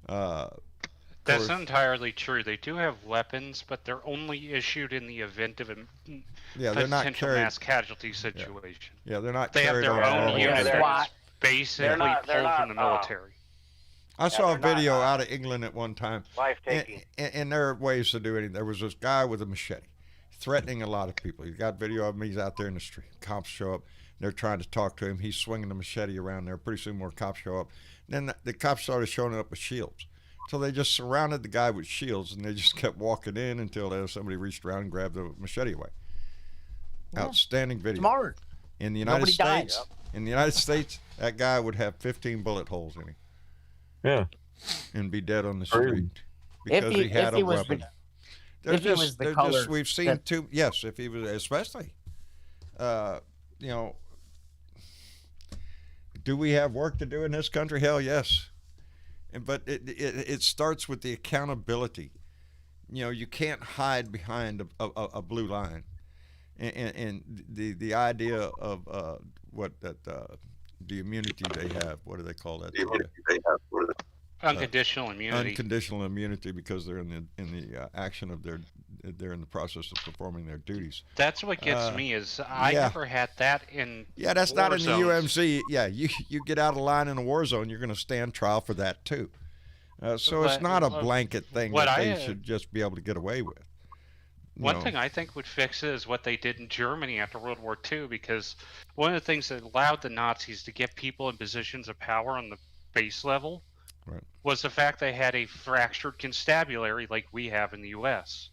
S9: That's not entirely true. They do have weapons, but they're only issued in the event of a potential mass casualty situation.
S2: Yeah, they're not.
S9: They have their own unit that's basically pulled from the military.
S2: I saw a video out of England at one time.
S5: Life-taking.
S2: And there are ways to do anything. There was this guy with a machete threatening a lot of people. He's got video of him. He's out there in the street. Cops show up. They're trying to talk to him. He's swinging the machete around there. Pretty soon more cops show up. Then the cops started showing up with shields. So they just surrounded the guy with shields, and they just kept walking in until somebody reached around and grabbed the machete away. Yeah. Outstanding video.
S8: Smart.
S2: In the United States, that guy would have 15 bullet holes in him.
S6: Yeah.
S2: And be dead on the street because he had a weapon. We've seen too. Yes, if he was, especially. Do we have work to do in this country? Hell yes. But it starts with the accountability. You can't hide behind a blue line, and the idea of the immunity they have. What do they call that?
S9: Unconditional immunity.
S2: Unconditional immunity because they're in the action of their they're in the process of performing their duties.
S9: That's what gets me is I
S2: yeah.
S9: never had that in
S2: Yeah, that's
S9: war
S2: not in
S9: zones.
S2: the UMC. Yeah, you get out of line in a war zone, you're going to stand trial for that too. So it's
S9: But,
S2: not a blanket thing
S9: what
S2: that they
S9: I,
S2: should just be able to get away with.
S9: One thing I think would fix it is what they did in Germany after World War II, because one of the things that allowed the Nazis to get people in positions of power on the base level was the fact they had a fractured constabulary like we have in the U.S.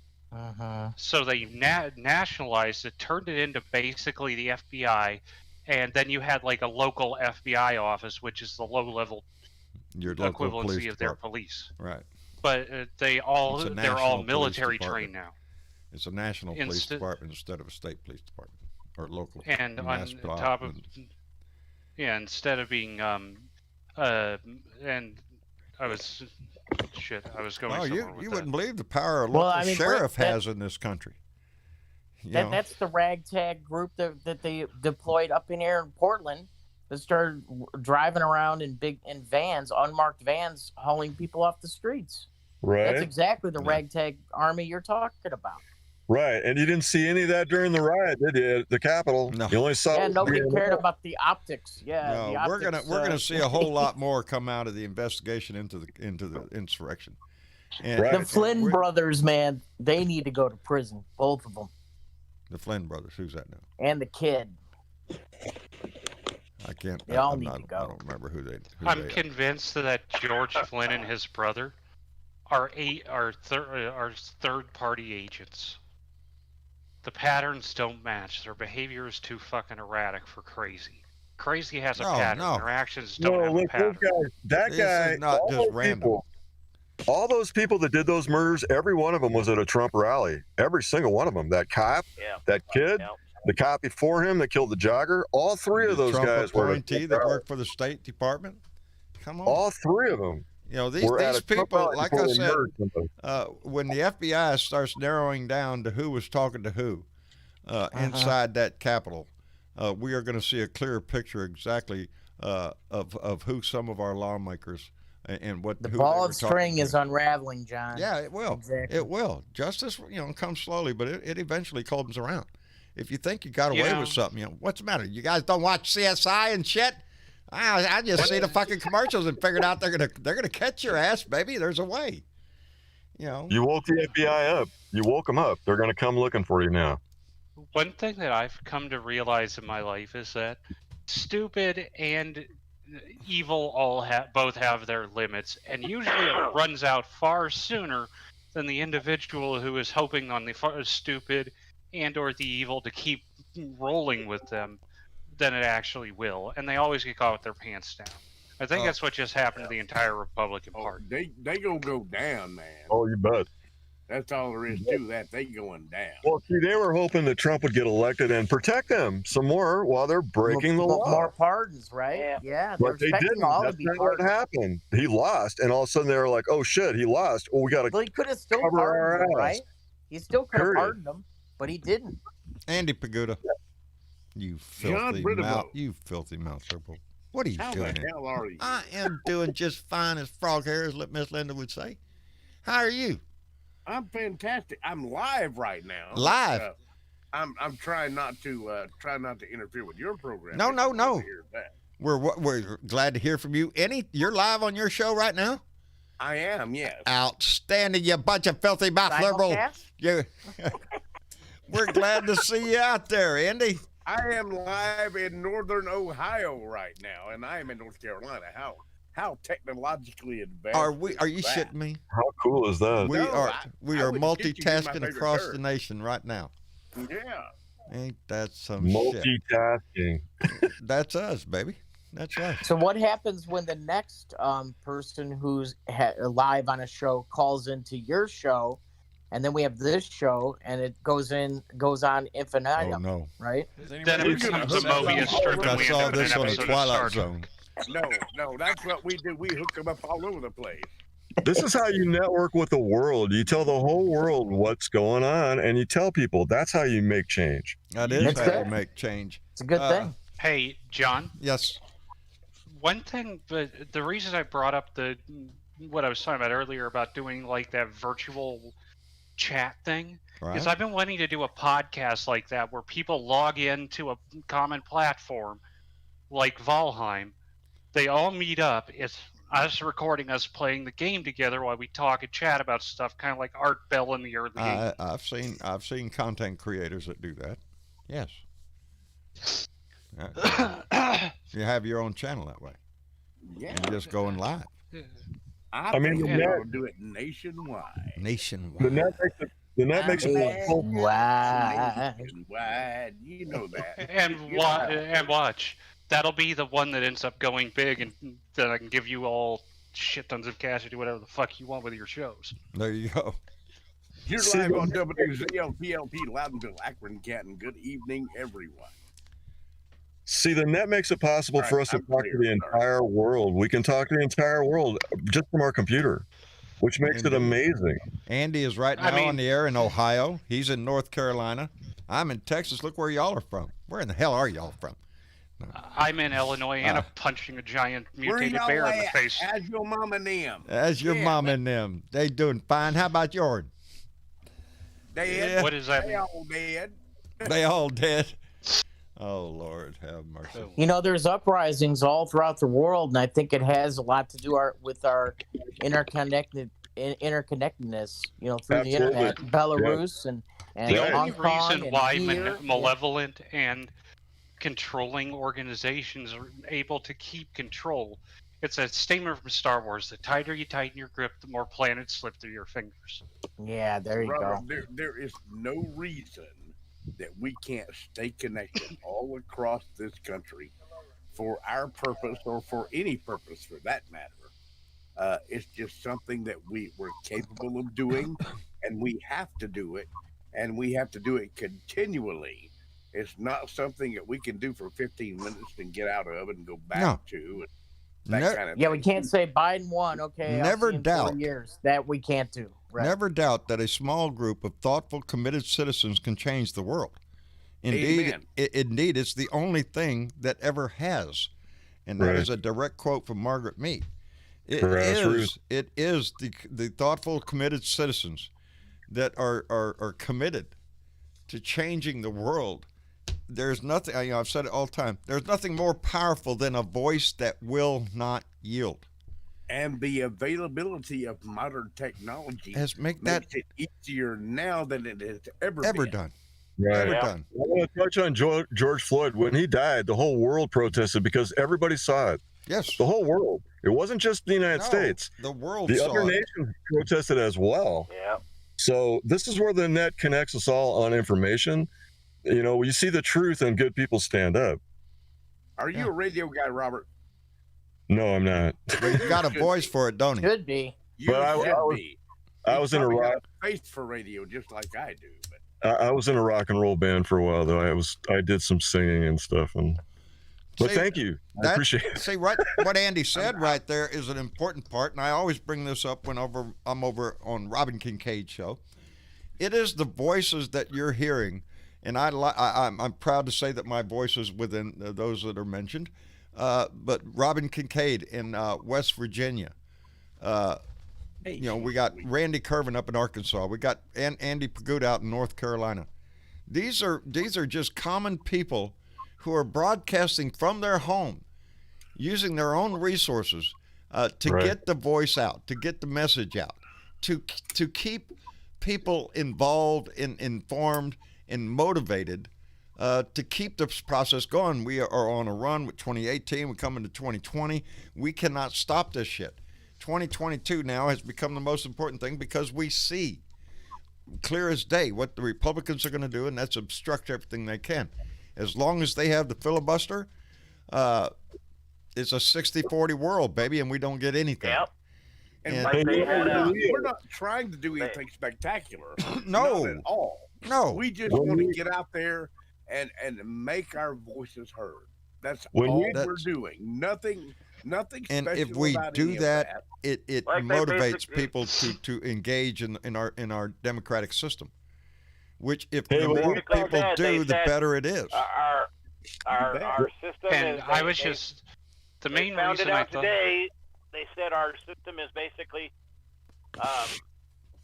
S9: So they nationalized it, turned it into basically the FBI, and then you had like a local FBI office, which is the low-level equivalency of their police.
S2: Right.
S9: But they're all military trained now.
S2: It's a national police department instead of a state police department or local.
S9: And on top of, instead of being and I was going.
S2: Oh, you
S9: with
S2: wouldn't believe the power a local sheriff
S8: Brett,
S2: has in this country.
S8: That's the ragtag group that they deployed up in here in Portland that started driving around in vans, unmarked vans, hauling people off the streets.
S6: Right.
S8: That's exactly the ragtag army you're talking about.
S6: Right, and you didn't see any of that during the riot, did you? At the Capitol.
S2: No.
S6: You only saw.
S8: Yeah, nobody cared about the optics. Yeah,
S2: no,
S8: the optics,
S2: we're gonna see a whole lot more come out of the investigation into the insurrection. And
S8: the Flynn brothers, man, they need to go to prison, both of them.
S2: The Flynn brothers, who's that now?
S8: And the kid.
S2: I can't.
S8: They all need to go.
S2: I don't remember who they.
S9: I'm convinced that George Flynn and his brother are third-party agents. The patterns don't match. Their behavior is too fucking erratic for Crazy. Crazy has a pattern.
S2: No.
S9: Their actions don't have a pattern.
S6: That guy,
S2: not just random.
S6: All those people that did those murders, every one of them was at a Trump rally. Every single one of them. That cop, that kid, the cop before him that killed the jogger. All three of those
S2: Trump
S6: guys were
S2: appointee that worked for the State Department. Come on.
S6: All three of them.
S2: You know, these people, like I said, when the FBI starts narrowing down to who was talking to who inside that Capitol, we are going to see a clearer picture exactly of who some of our lawmakers and what
S8: the ball of string is unraveling, John.
S2: Yeah, it will.
S8: Exactly.
S2: It will. Justice, comes slowly, but it eventually comes around. If you think you got away with something, what's the matter? You guys don't watch CSI and shit? I just see the fucking commercials and figured out they're gonna catch your ass, baby. There's a way.
S6: You woke the FBI up. You woke them up. They're gonna come looking for you now.
S9: One thing that I've come to realize in my life is that stupid and evil both have their limits, and usually it runs out far sooner than the individual who is hoping on the stupid and or the evil to keep rolling with them than it actually will, and they always get caught with their pants down. I think that's what just happened to the entire Republican Party.
S10: They gonna go down, man.
S6: Oh, you bet.
S10: That's all there is to that. They going down.
S6: Well, see, they were hoping that Trump would get elected and protect them some more while they're breaking the law.
S8: More pardons, right? Yeah.
S6: But they didn't. That's not what happened. He lost, and all of a sudden they were like, "Oh shit, he lost. Oh, we got to."
S8: Well, he could have still pardoned him, right? He still could have pardoned him, but he didn't.
S2: Andy Pagoda, you filthy mouth, What are you doing?
S10: How the hell are you?
S2: I am doing just fine as frog hair, as Miss Linda would say. How are you?
S10: I'm fantastic. I'm live right now.
S2: Live.
S10: I'm trying not to interfere with your program.
S2: No. We're glad to hear from you. You're live on your show right now?
S10: I am, yes.
S2: Outstanding, you bunch of filthy mouth liberal. We're glad to see you out there, Andy.
S10: I am live in northern Ohio right now, and I am in North Carolina. How technologically advanced
S2: are you shitting me?
S6: How cool is that?
S2: We are multitasking across the nation right now.
S10: Yeah.
S2: Ain't that some
S6: multitasking?
S2: That's us, baby. That's us.
S8: So what happens when the next person who's live on a show calls into your show, and then we have this show, and it goes on infinitum?
S2: Oh no!
S8: Right?
S9: Then it becomes a Mobius strip, and we end up in an episode of Star Trek.
S10: No, that's what we do. We hook them up all over the place.
S6: This is how you network with the world. You tell the whole world what's going on, and you tell people. That's how you make change.
S2: That is how you make change.
S8: It's a good thing.
S9: Hey, John.
S2: Yes.
S9: One thing, but the reason I brought up what I was talking about earlier about doing like that virtual chat thing. Because
S2: Right.
S9: I've been wanting to do a podcast like that where people log into a common platform like Valheim. They all meet up. It's us recording us playing the game together while we talk and chat about stuff, kind of like Art Bell in the early 80s.
S2: I've seen content creators that do that. Yes. You have your own channel that way.
S10: Yeah.
S2: And you're just going live.
S10: I
S6: mean,
S10: think
S6: the
S10: we
S6: net-
S10: ought to do it nationwide.
S2: Nationwide.
S6: The net makes it possible.
S8: Wow.
S10: Nationwide. You know that.
S9: And watch. That'll be the one that ends up going big, and then I can give you all shit tons of cash to do whatever the fuck you want with your shows.
S2: There you go.
S10: You're live on WZLPLP, Loudonville, Akron, Canton. Good evening, everyone.
S6: See, the net makes it possible for us to talk to the entire world. We can talk to the entire world just from our computer, which makes it amazing.
S2: Andy is right now on the air in Ohio. He's in North Carolina. I'm in Texas. Look where y'all are from. Where in the hell are y'all from?
S9: I'm in Illinois and I'm punching a giant mutated bear in the face.
S10: As your mom and them.
S2: As your mom and them. They doing fine. How about yours?
S10: Dead.
S2: Yeah.
S9: What does that
S10: They
S9: mean?
S10: all dead.
S2: They all dead. Oh, Lord, have mercy.
S8: You know, there's uprisings all throughout the world, and I think it has a lot to do with our interconnectedness. You know, through the internet, Belarus and
S9: The only
S8: Hong Kong
S9: reason
S8: and
S9: why
S8: here.
S9: malevolent and controlling organizations are able to keep control. It's a statement from Star Wars: the tighter you tighten your grip, the more planets slip through your fingers.
S8: Yeah, there you
S10: Robert,
S8: go.
S10: There is no reason that we can't stay connected all across this country for our purpose or for any purpose for that matter. It's just something that we're capable of doing, and we have to do it, and we have to do it continually. It's not something that we can do for 15 minutes and get out of and go back to. That kind of
S8: Yeah,
S10: thing.
S8: we can't say Biden won. Okay, I'll
S2: Never
S8: see in 4
S2: doubt.
S8: years. That we can't do. Right.
S2: Never doubt that a small group of thoughtful, committed citizens can change the world. Indeed,
S10: Amen.
S2: Indeed, it's the only thing that ever has. And that is a direct quote from Margaret Mead. It is the thoughtful, committed citizens that are committed to changing the world. There's nothing, I've said it all the time, there's nothing more powerful than a voice that will not yield.
S10: And the availability of modern technology
S2: makes
S10: it easier now than it has ever been.
S2: done.
S6: Right.
S2: Ever done.
S6: I want to touch on George Floyd. When he died, the whole world protested because everybody saw it.
S2: Yes.
S6: The whole world. It wasn't just the United States.
S2: The world
S6: The
S2: saw
S6: other
S2: it.
S6: nations protested as well.
S5: Yeah.
S6: So this is where the net connects us all on information. You know, you see the truth and good people stand up.
S10: Are you a radio guy, Robert?
S6: No, I'm not.
S2: But he's got a voice for it, don't he?
S8: Should be.
S10: You
S6: But
S10: should be.
S6: I was in a
S10: Probably got
S6: rock.
S10: a face for radio just like I do. But
S6: I was in a rock and roll band for a while, though. I did some singing and stuff. But
S2: See,
S6: thank you. I appreciate it.
S2: See, what Andy said right there is an important part, and I always bring this up whenever I'm over on Robin Kincaid's show. It is the voices that you're hearing, and I'm proud to say that my voice is within those that are mentioned. But Robin Kincaid in West Virginia. You know, we got Randy Kervin up in Arkansas. We got Andy Pagood out in North Carolina. These are just common people who are broadcasting from their home, using their own resources to get the voice out, to get the message out, to keep people involved, informed, and motivated, to keep this process going. We are on a run with 2018. We come into 2020. We cannot stop this shit. 2022 now has become the most important thing because we see clear as day what the Republicans are going to do, and that's obstruct everything they can. As long as they have the filibuster, it's a 60-40 world, baby, and we don't get anything.
S5: Yep.
S10: And
S5: Like they had,
S10: we're not trying to do anything spectacular.
S2: No.
S10: Not at all.
S2: No.
S10: We just want to get out there and make our voices heard. That's
S6: When
S10: all
S6: you-
S10: we're doing. Nothing
S2: And
S10: special
S2: if we
S10: about
S2: do
S10: any of
S2: that, it
S5: Like they
S2: motivates
S5: basically-
S2: people to engage in our democratic system. Which, if
S6: Hey,
S2: the
S6: well,
S2: more
S5: because
S2: people
S5: Dad, they
S2: do, the
S5: said-
S2: better it is.
S5: Our system
S9: And
S5: is.
S9: I was
S5: they-
S9: just the
S5: they
S9: main
S5: found
S9: reason
S5: it
S9: I
S5: out
S9: thought.
S5: today. They said our system is basically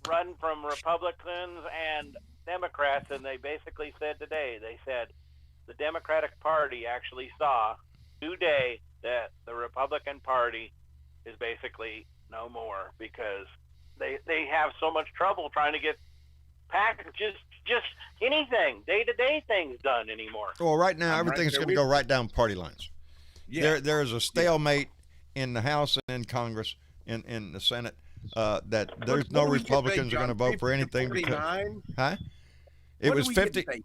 S5: run from Republicans and Democrats, and they basically said today, they said the Democratic Party actually saw today that the Republican Party is basically no more because they have so much trouble trying to get packages, just anything, day-to-day things done anymore.
S2: Well, right now,
S10: I'm right
S2: everything's
S10: there
S2: going to
S10: with
S2: go right down party lines.
S10: Yeah.
S2: There is a stalemate in the House and in Congress, in the Senate, that there's no Republicans are going to vote for anything because, huh? It was 50
S10: to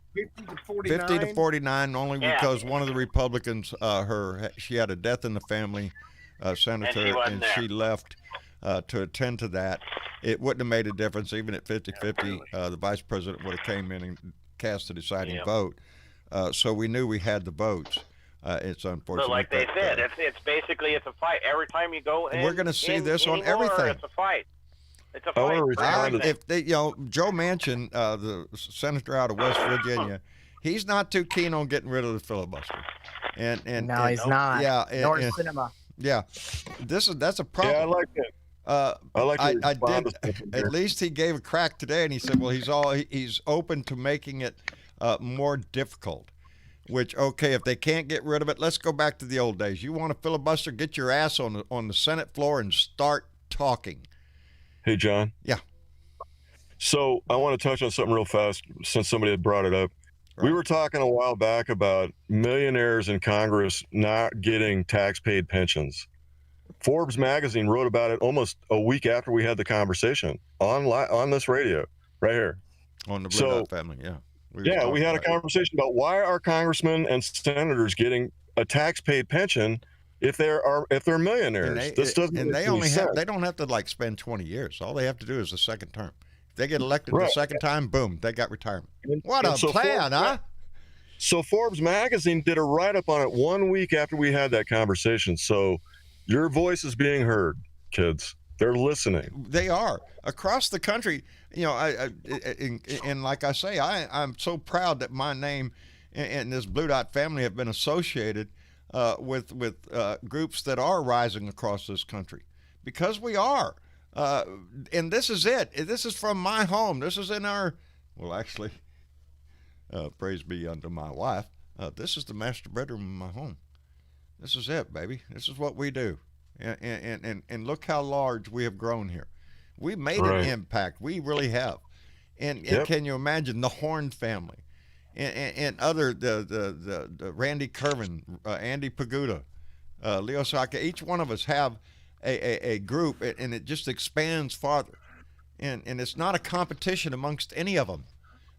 S10: 49.
S2: 50 to 49 only
S5: Yeah.
S2: because one of the Republicans, she had a death in the family, senator,
S5: wasn't
S2: and
S5: there.
S2: she left to attend to that. It wouldn't have made a difference even at 50-50. The vice president would have came in and cast the deciding
S5: Yeah.
S2: vote. So we knew we had the votes. It's unfortunate.
S5: But like they
S2: that,
S5: said, it's basically a fight. Every time you go in,
S2: we're gonna see this on
S5: anymore,
S2: everything.
S5: It's a fight. It's a
S6: I wanna
S5: fight. for
S6: respond to-
S5: everything.
S2: If they, Joe Manchin, the senator out of West Virginia, he's not too keen on getting rid of the filibuster. And
S8: No, he's not.
S2: Yeah,
S8: Nor
S2: and-
S8: cinema.
S2: yeah. That's a
S6: Yeah,
S2: problem.
S6: I like that. I like to
S2: I
S6: respond
S2: did.
S6: to stuff here.
S2: At least he gave a crack today, and he said, "Well, he's open to making it more difficult." Which, okay, if they can't get rid of it, let's go back to the old days. You want a filibuster? Get your ass on the Senate floor and start talking.
S6: Hey, John.
S2: Yeah.
S6: So I want to touch on something real fast since somebody had brought it up. We were talking a while back about millionaires in Congress not getting tax-paid pensions. Forbes magazine wrote about it almost a week after we had the conversation on this radio right here.
S2: On the Blue
S6: So-
S2: Dot family, yeah.
S6: We had a
S2: talking about it.
S6: conversation about why are congressmen and senators getting a tax-paid pension if they're millionaires.
S2: And
S6: This doesn't
S2: and
S6: make
S2: they
S6: any
S2: only
S6: sense.
S2: they don't have to like spend 20 years. All they have to do is the second term. If they get elected the
S6: Right.
S2: second time, boom, they got retirement.
S6: And-
S2: What
S6: and
S2: a
S6: so
S2: plan,
S6: Forbes-
S2: huh?
S6: So Forbes magazine did a write-up on it 1 week after we had that conversation. So your voice is being heard, kids. They're listening.
S2: They are across the country. And like I say, I'm so proud that my name and this Blue Dot family have been associated with groups that are rising across this country, because we are. And this is it. This is from my home. This is in our. Well, actually, praise be unto my wife. This is the master bedroom of my home. This is it, baby. This is what we do. And look how large we have grown here. We made
S6: Right.
S2: an impact. We really have. And
S6: Yep.
S2: can you imagine the Horn family and other the Randy Kervin, Andy Paguda, Leo Saka. Each one of us have a group, and it just expands farther. And it's not a competition amongst any of them.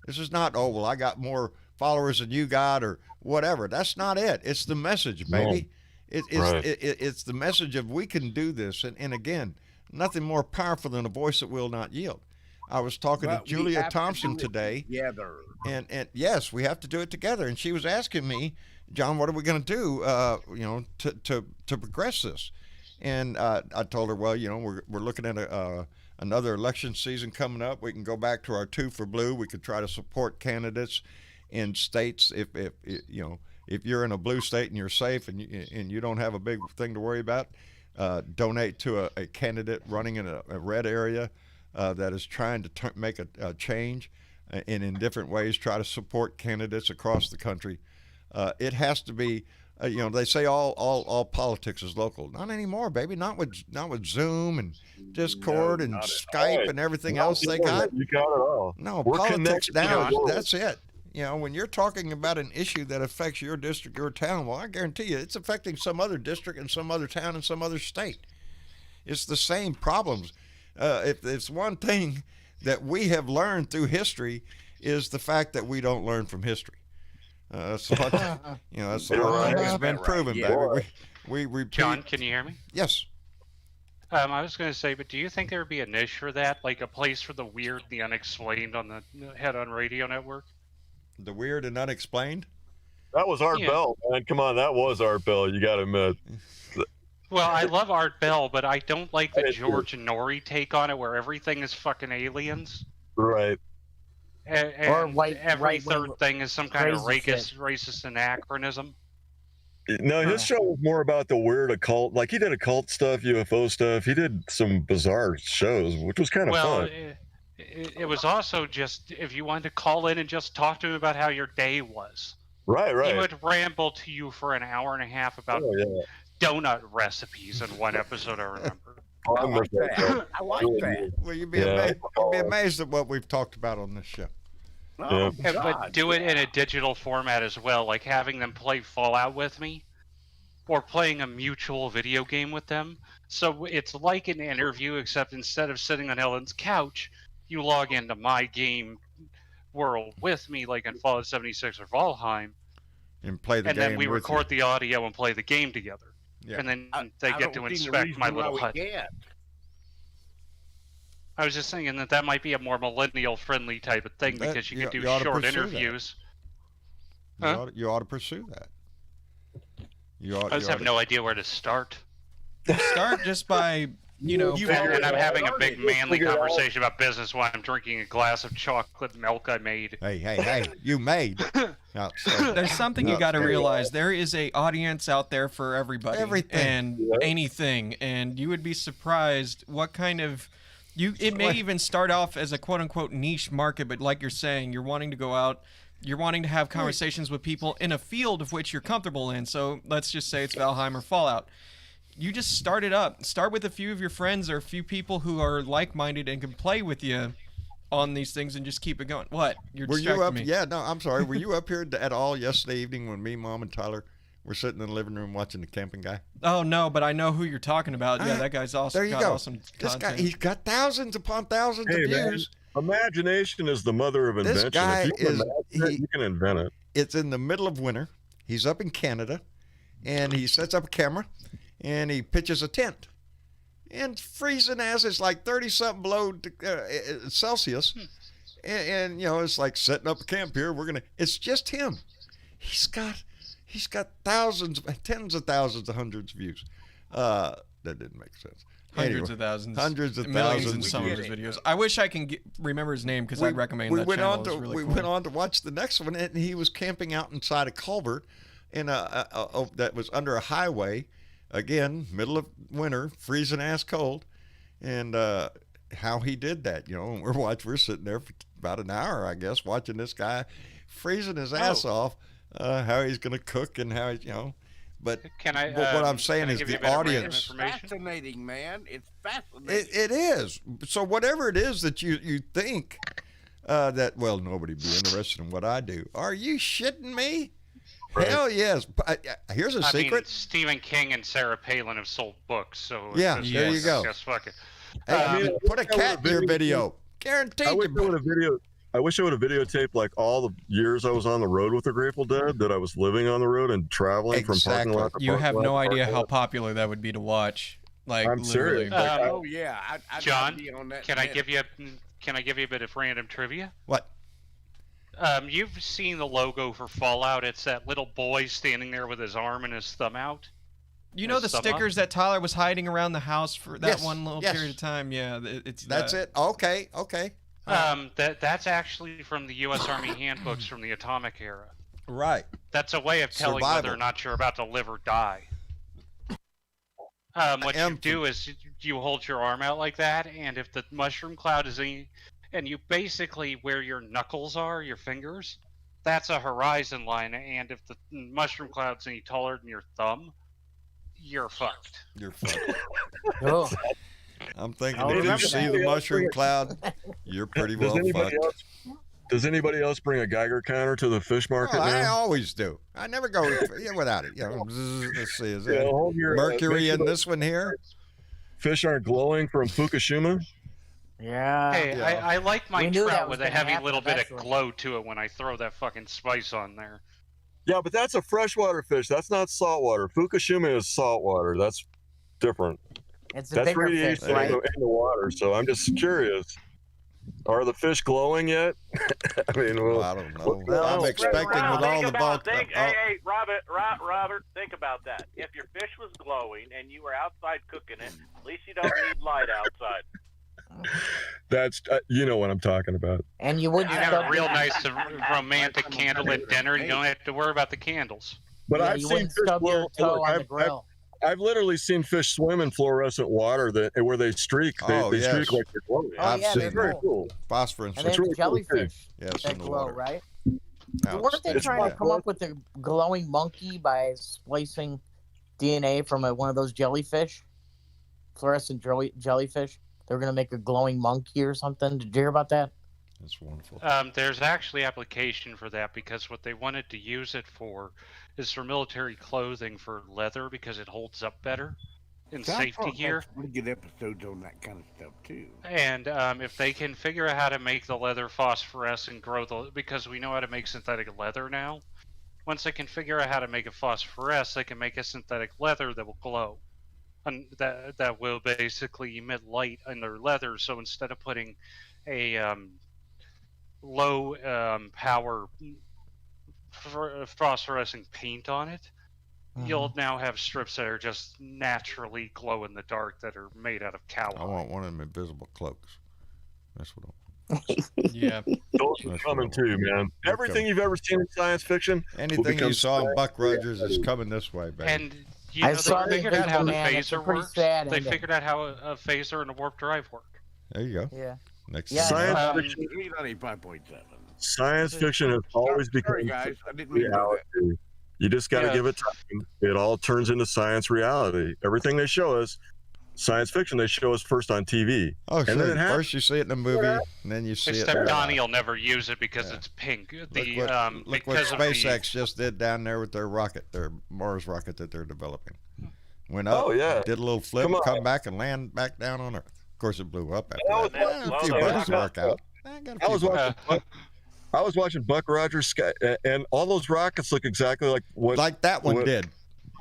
S2: This is not, oh, well, I got more followers than you got or whatever. That's not it. It's the message, baby.
S6: Right.
S2: It's the message of we can do this. And again, nothing more powerful than a voice that will not yield. I was talking
S10: But
S2: to
S10: we
S2: Julia
S10: have to
S2: Thompson
S10: do it
S2: today,
S10: together.
S2: and yes, we have to do it together. And she was asking me, John, what are we going to do, to progress this? And I told her, well, we're looking at another election season coming up. We can go back to our 2 for Blue. We could try to support candidates in states if you're in a blue state and you're safe and you don't have a big thing to worry about. Donate to a candidate running in a red area that is trying to make a change, and in different ways try to support candidates across the country. It has to be, they say all politics is local. Not anymore, baby. Not with Zoom and Discord and
S10: not at
S2: Skype
S6: all.
S2: and everything
S6: No,
S2: else they got.
S6: You got it all.
S2: No,
S6: We're
S2: politics
S6: connected
S2: now.
S6: to the world.
S2: That's it. When you're talking about an issue that affects your district, your town, well, I guarantee you it's affecting some other district and some other town and some other state. It's the same problems. If it's one thing that we have learned through history is the fact that we don't learn from history. That's what, that's the one thing that's been proven,
S10: Yeah.
S2: baby. We repeat.
S9: John, can you hear me?
S2: Yes.
S9: I was going to say, but do you think there would be a niche for that, like a place for the weird, the unexplained on the Head on Radio Network?
S2: The weird and unexplained.
S6: That was Art
S9: Yeah.
S6: Bell, man. Come on, that was Art Bell. You got to admit.
S9: Well, I love Art Bell, but I don't like the
S6: I do too.
S9: George Nori take on it, where everything is fucking aliens.
S6: Right.
S9: And
S8: Or white-
S9: every
S8: right-wing
S9: third thing is some kind of
S8: crazy
S9: racist anachronism.
S6: No, his show was more about the weird occult. Like he did occult stuff, UFO stuff. He did some bizarre shows, which was kind of
S9: Well,
S6: fun.
S9: it was also just if you wanted to call in and just talk to him about how your day was.
S6: Right.
S9: He would ramble to you for an hour and a half about donut recipes in one episode, I remember.
S10: I like that. I like that.
S2: Well, you'd be amazed at what we've talked about on this show.
S10: Oh,
S9: But do it in a digital format as well, like having them play Fallout with me, or playing a mutual video game with them. So it's like an interview, except instead of sitting on Ellen's couch, you log into my game world with me, like in Fallout 76 or Valheim,
S2: and play the game.
S9: And then we
S2: with
S9: record
S2: you.
S9: the audio and play the game together.
S2: Yeah.
S9: And then
S10: I
S9: they get
S10: don't
S9: to
S10: see the
S9: inspect
S10: reason
S9: my
S10: why
S9: little
S10: we
S9: hut.
S10: can't.
S9: I was just thinking that might be a more millennial-friendly type of thing
S2: That-
S9: because you
S2: you-
S9: could do
S2: you ought to
S9: short
S2: pursue that.
S9: interviews.
S2: You ought to pursue that. You ought,
S9: I just have no idea where to start.
S11: Start just by, you know,
S9: And I'm having a big manly conversation about business while I'm drinking a glass of chocolate milk I made.
S2: Hey, you made. No,
S11: there's something you got to realize. There is a audience out there for everybody.
S2: Everything.
S11: And anything. And you would be surprised what kind of... It may even start off as a quote-unquote niche market, but like you're saying, you're wanting to go out... You're wanting to have conversations with people in a field of which you're comfortable in. So let's just say it's Valheim or Fallout. You just start it up. Start with a few of your friends or a few people who are like-minded and can play with you on these things and just keep it going. What?
S2: Were you up? Me. Yeah, no, I'm sorry. Were you up here at all yesterday evening when me, Mom, and Tyler were sitting in the living room watching the camping guy?
S11: Oh, no, but I know who you're talking about. Yeah, that guy's awesome.
S2: There you go.
S11: Awesome
S2: this
S11: content.
S2: guy, he's got thousands upon thousands of views.
S6: Imagination is the mother of invention.
S2: This guy
S6: you can invent it.
S2: It's in the middle of winter. He's up in Canada, and he sets up a camera, and he pitches a tent. And freezing ass, it's like 30-something below Celsius. And, you know, it's like setting up a camp here. It's just him. He's got thousands, tens of thousands, hundreds of views. That didn't make sense.
S11: Hundreds of thousands.
S2: Hundreds of
S11: millions
S2: thousands.
S11: in some of his videos. I wish I can remember his name because I'd recommend that channel.
S2: We went on to watch the next one, and he was camping out inside a culvert in that was under a highway. Again, middle of winter, freezing ass cold. And how he did that, you know, and we're sitting there for about an hour, I guess, watching this guy freezing his ass off, how he's going to cook and how he's, you know. But what I'm saying is the audience.
S10: It's fascinating, man. It's fascinating.
S2: It is. So whatever it is that you think that, well, nobody'd be interested in what I do. Are you shitting me? Right. Hell yes. Here's a secret.
S9: I mean, Stephen King and Sarah Palin have sold books, so
S2: yeah, there you go.
S9: Just fuck it.
S2: Hey, put a cat in your video. Guaranteed.
S6: I wish I would have videotaped like all the years I was on the road with the Grateful Dead, that I was living on the road and traveling from parking lot to parking lot.
S11: You have no idea how popular that would be to watch. Like,
S6: I'm
S11: literally.
S6: serious.
S10: Oh yeah,
S9: John, can I give you a bit of random trivia?
S2: What?
S9: You've seen the logo for Fallout. It's that little boy standing there with his arm and his thumb out.
S11: You know the stickers that Tyler was hiding around the house for that one little period of time? Yeah,
S2: that's it. Okay.
S9: That's actually from the U.S. Army handbooks from the atomic era.
S2: Right.
S9: That's a way of telling whether or not you're about to live or die. What you do is you hold your arm out like that, and if the mushroom cloud is and you basically where your knuckles are, your fingers, that's a horizon line, and if the mushroom cloud's any taller than your thumb, you're fucked.
S2: You're fucked.
S8: Oh.
S2: I'm thinking if you see the mushroom cloud, you're pretty well fucked.
S6: Does anybody else bring a Geiger counter to the fish market?
S2: I always do. I never go without it. You know, let's see, is there mercury in this one here?
S6: Fish aren't glowing from Fukushima?
S8: Yeah.
S9: Hey, yeah. I like my trout with a heavy little bit of glow to it when I throw that fucking spice on there.
S6: Yeah, but that's a freshwater fish. That's not saltwater. Fukushima is saltwater. That's different.
S8: It's a bigger fish, right?
S6: In the water. So I'm just curious. Are the fish glowing yet? I mean,
S2: I don't know. I'm expecting with all the bulk.
S5: Hey, Robert, think about that. If your fish was glowing and you were outside cooking it, at least you don't need light outside.
S6: That's you know what I'm talking about.
S8: And you would
S9: have a real nice romantic candlelit dinner. You don't have to worry about the candles.
S6: But I've seen fish glow. I've literally seen fish swim in fluorescent water where they streak. They
S2: yes.
S6: streak like they're glowing.
S8: Oh, yeah, they're
S6: very cool.
S2: Phosphorus.
S8: And they have
S6: really cool, too.
S8: jellyfish
S2: Yes,
S8: that
S2: in the
S8: glow,
S2: water.
S8: right? Weren't they
S2: Outstanding.
S8: trying to come up with a glowing monkey by splicing DNA from one of those jellyfish? Fluorescent jellyfish? They were going to make a glowing monkey or something. Did you hear about that?
S2: That's wonderful.
S9: There's actually application for that because what they wanted to use it for is for military clothing for leather because it holds up better in safety gear.
S10: We get episodes on that kind of stuff too.
S9: And if they can figure out how to make the leather phosphorescent, because we know how to make synthetic leather now. Once they can figure out how to make it phosphoresce, they can make a synthetic leather that will glow, and that will basically emit light in their leather. So instead of putting a low power phosphorescent paint on it, you'll now have strips that are just naturally glow in the dark that are made out of cow.
S2: I want one of them invisible cloaks. That's what I want.
S11: Yeah.
S6: Those are coming too, man. Everything you've ever seen in science fiction.
S2: Anything you saw in Buck Rogers is coming this way, baby.
S9: And you know, they figured out how the phaser works. They
S8: ending.
S9: figured out how a phaser and a warp drive work.
S2: There you go.
S8: Yeah.
S2: Next
S8: Yeah,
S6: Science fiction.
S10: 95.7.
S6: Science fiction has always become
S10: Sorry, guys. I didn't mean to do that.
S6: reality. You just got to give it time. It all turns into science reality. Everything they show us, science fiction, they show us first on TV.
S2: Oh,
S6: and
S2: sure.
S6: then it happens.
S2: First you see it in the movie, and then you see it.
S9: Except Donnie will never use it because it's pink.
S2: Look
S9: The
S2: what
S9: because of
S2: SpaceX just did down there with their rocket, their Mars rocket that they're developing. Went up, did a little flip, come back, and land back down on Earth. Of course, it blew up after that. A few bucks to work out.
S6: I was watching Buck Rogers Sky, and all those rockets look exactly like
S2: that one did.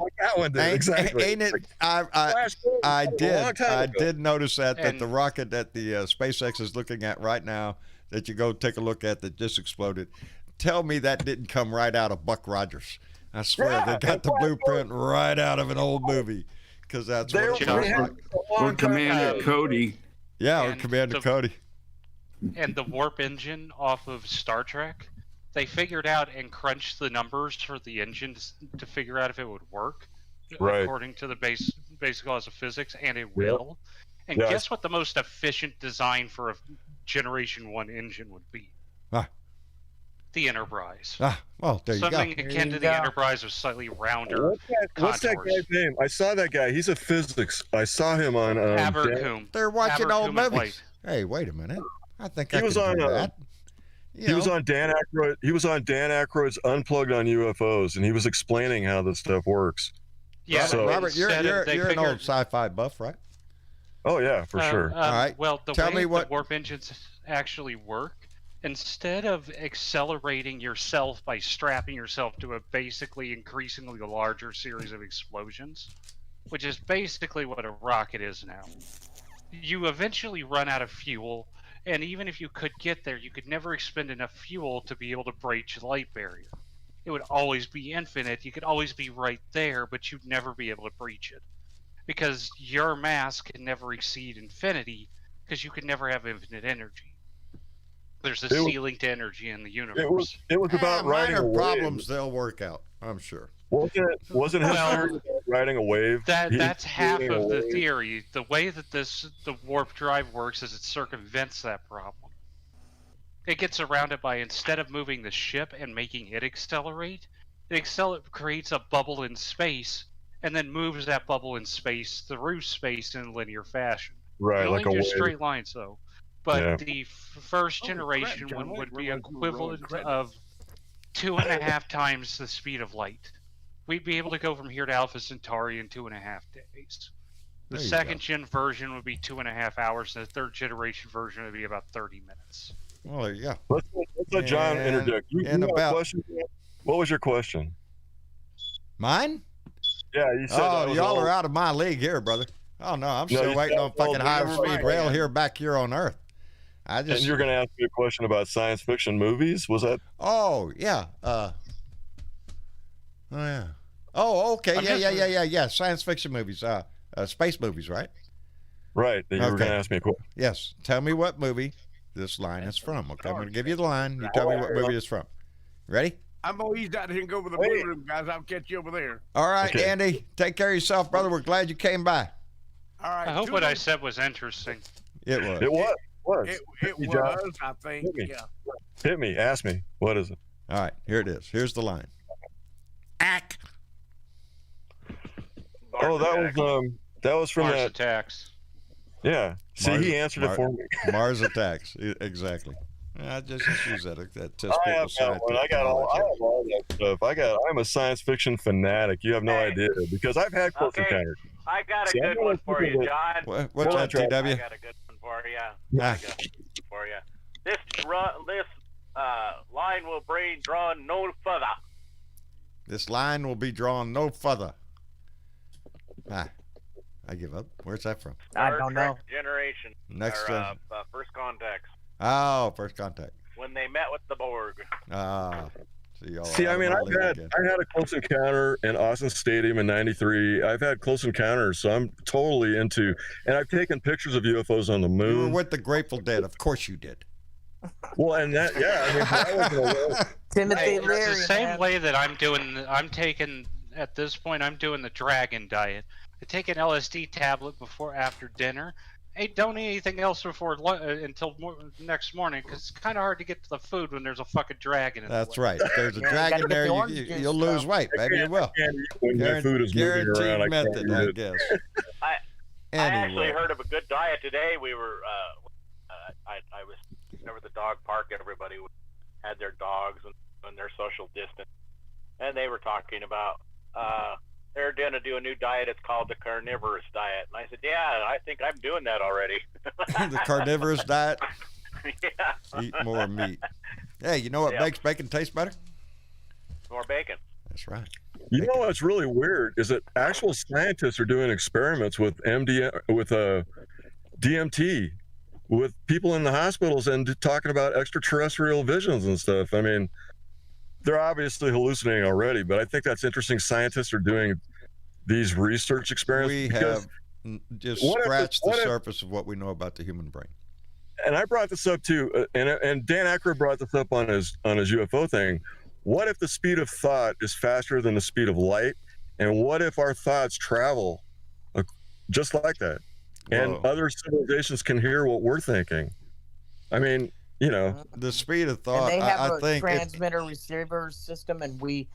S6: Like that one did, exactly.
S2: Ain't it? I did notice that the rocket that the SpaceX is looking at right now, that you go take a look at, that just exploded. Tell me that didn't come right out of Buck Rogers. I swear they got the blueprint right out of an old movie, because that's what it was like.
S7: Or Commander Cody.
S2: Yeah, or Commander Cody.
S9: And the warp engine off of Star Trek, they figured out and crunched the numbers for the engine to figure out if it would work, according to the basic laws of physics, and it will. And guess what the most efficient design for a Generation 1 engine would be? The Enterprise.
S2: Well, there you go.
S9: Something akin to the Enterprise with slightly rounder
S6: What's that guy's name? I saw that guy. He's a physics. I saw him on.
S9: Abercombe.
S2: They're watching old
S9: Abercombe and
S2: movies. Hey, wait a minute. I think
S6: He
S2: I
S6: was
S2: can
S6: on
S2: do that.
S6: He was on Dan Aykroyd. He was on Dan Aykroyd's Unplugged on UFOs, and he was explaining how this stuff works.
S9: Yeah,
S6: So-
S2: Robert, you're an old sci-fi buff, right?
S6: Oh yeah, for sure.
S2: All right.
S9: Well, the
S2: Tell
S9: way
S2: me what
S9: the warp engines actually work, instead of accelerating yourself by strapping yourself to a basically increasingly larger series of explosions, which is basically what a rocket is now, you eventually run out of fuel, and even if you could get there, you could never expend enough fuel to be able to breach the light barrier. It would always be infinite. You could always be right there, but you'd never be able to breach it. Because your mass can never exceed infinity, because you could never have infinite energy. There's a ceiling to energy in the universe.
S6: It was about riding a
S2: minor
S6: wave.
S2: problems. They'll work out, I'm sure.
S6: Wasn't his theory about riding a wave?
S9: That's half of the theory. The way that the warp drive works is it circumvents that problem. It gets around it by, instead of moving the ship and making it accelerate, it creates a bubble in space and then moves that bubble in space through space in linear fashion.
S6: Right,
S9: It
S6: like
S9: only
S6: a
S9: do
S6: wave.
S9: straight lines though. But
S6: Yeah.
S9: the first generation one would be equivalent of 2.5 times the speed of light. We'd be able to go from here to Alpha Centauri in 2.5 days. The
S2: There you
S9: second gen version would be 2.5 hours, and the third generation version would be about 30 minutes.
S2: Well, there you go.
S6: Let's let John
S2: And-
S6: interject. You
S2: and
S6: had a
S2: about-
S6: question? What was your question?
S2: Mine?
S6: Yeah, you said. that was
S2: y'all
S6: all-
S2: are out of my league here, brother. Oh no, I'm
S6: No,
S2: still
S6: you
S2: waiting
S6: said
S2: on fucking
S6: all
S2: high
S6: the
S2: speed
S6: right,
S2: rail
S6: man.
S2: here back here on Earth. I
S6: And
S2: just
S6: you're going to ask me a question about science fiction movies? Was that?
S2: Oh yeah. Oh yeah. Oh okay. Yeah. Science fiction movies. Space movies, right?
S6: Right. That you were
S2: Okay.
S6: going to ask me a question.
S2: Yes. Tell me what movie this line is from. Okay, I'm going to give you the line. You tell me what movie it's from. Ready?
S10: I'm gonna ease out here and go over the blue room, guys. I'll catch you over there.
S2: All right,
S6: Okay.
S2: Andy. Take care of yourself, brother. We're glad you came by.
S10: All right.
S9: I hope what I said was interesting.
S2: It was.
S6: It was.
S10: It
S6: Hey, Josh.
S10: was, I think.
S6: Hit me.
S10: Yeah.
S6: Hit me. Ask me. What is it?
S2: All right, here it is. Here's the line. Ack.
S6: Oh, that was from
S9: Mars
S6: that.
S9: attacks.
S6: Yeah. See,
S2: Mars-
S6: he answered it for me.
S2: Mars attacks. Exactly. Yeah, just use that. That test
S6: I have
S2: people
S6: that one. I have all that stuff. I'm a science fiction fanatic. You have no idea because I've had close
S5: Okay.
S6: encounters.
S5: I got a
S6: See,
S5: good
S6: I'm
S5: one for you,
S6: gonna-
S5: John.
S2: What's that, TW?
S5: I got a good one for you.
S2: Ah.
S5: For you. This line will be drawn no further.
S2: This line will be drawn no further. I give up. Where's that from?
S8: I
S5: Star
S8: don't
S5: Trek
S8: know.
S5: Generation.
S2: Next.
S5: Or, First Contacts.
S2: Oh, First Contact.
S5: When they met with the Borg.
S6: See, I mean, I had a close encounter in Austin Stadium in '93. I've had close encounters, so I'm totally into. And I've taken pictures of UFOs on the
S2: You were
S6: moon.
S2: with the Grateful Dead. Of course you did.
S6: Well, and that, yeah, I mean, I wasn't aware.
S8: Timothy
S9: Hey, it's
S8: Leary.
S9: the same
S8: man.
S9: way that I'm taking at this point. I'm doing the dragon diet. I take an LSD tablet after dinner. Hey, don't eat anything else until next morning because it's kind of hard to get to the food when there's a fucking dragon in
S2: That's
S9: the way.
S2: right. If there's a
S8: Yeah, you
S2: dragon
S8: gotta get
S2: there,
S8: the orange
S2: you,
S8: juice,
S2: you'll lose
S8: though.
S2: weight, baby. You will.
S6: When my food is moving around, I can't
S2: method,
S6: eat
S2: I
S6: it.
S2: guess.
S5: I actually
S2: Anyway.
S5: heard of a good diet today. We were, I was over the dog park. Everybody had their dogs and their social distance, and they were talking about they're going to do a new diet. It's called the carnivorous diet, and I said, yeah, I think I'm doing that already.
S2: The carnivorous diet.
S5: Yeah.
S2: Eat more meat. Hey, you know what
S5: Yeah.
S2: makes bacon taste better?
S5: More bacon.
S2: That's right.
S6: You know what's really weird is that actual scientists are doing experiments with DMT, with people in the hospitals and talking about extraterrestrial visions and stuff. I mean, they're obviously hallucinating already, but I think that's interesting. Scientists are doing these research experiments.
S2: We
S6: because-
S2: have just
S6: what if-
S2: scratched the
S6: what if-
S2: surface of what we know about the human brain.
S6: and I brought this up too, and Dan Aykroyd brought this up on his UFO thing. What if the speed of thought is faster than the speed of light, and what if our thoughts travel just like that, and
S2: Whoa.
S6: other civilizations can hear what we're thinking? I mean, you know,
S2: The speed of
S8: And
S2: thought,
S8: they have
S2: I
S8: a
S2: think,
S8: transmitter receiver system, and we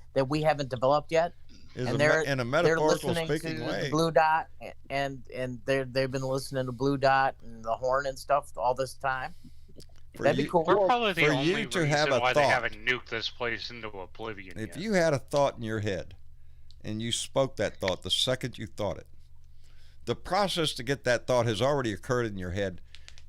S8: haven't developed yet.
S2: is
S8: And
S2: in a
S8: they're
S2: metaphorical
S8: listening
S2: speaking
S8: to
S2: way.
S8: the Blue Dot, and they've been listening to Blue Dot and the Horn and stuff all this time.
S2: For
S8: That'd be
S2: you-
S8: cool.
S9: We're probably the
S2: for
S9: only
S2: you to
S9: reason
S2: have a
S9: why they
S2: thought.
S9: haven't nuked this place into oblivion
S2: If
S9: yet.
S2: you had a thought in your head and you spoke that thought the second you thought it, the process to get that thought has already occurred in your head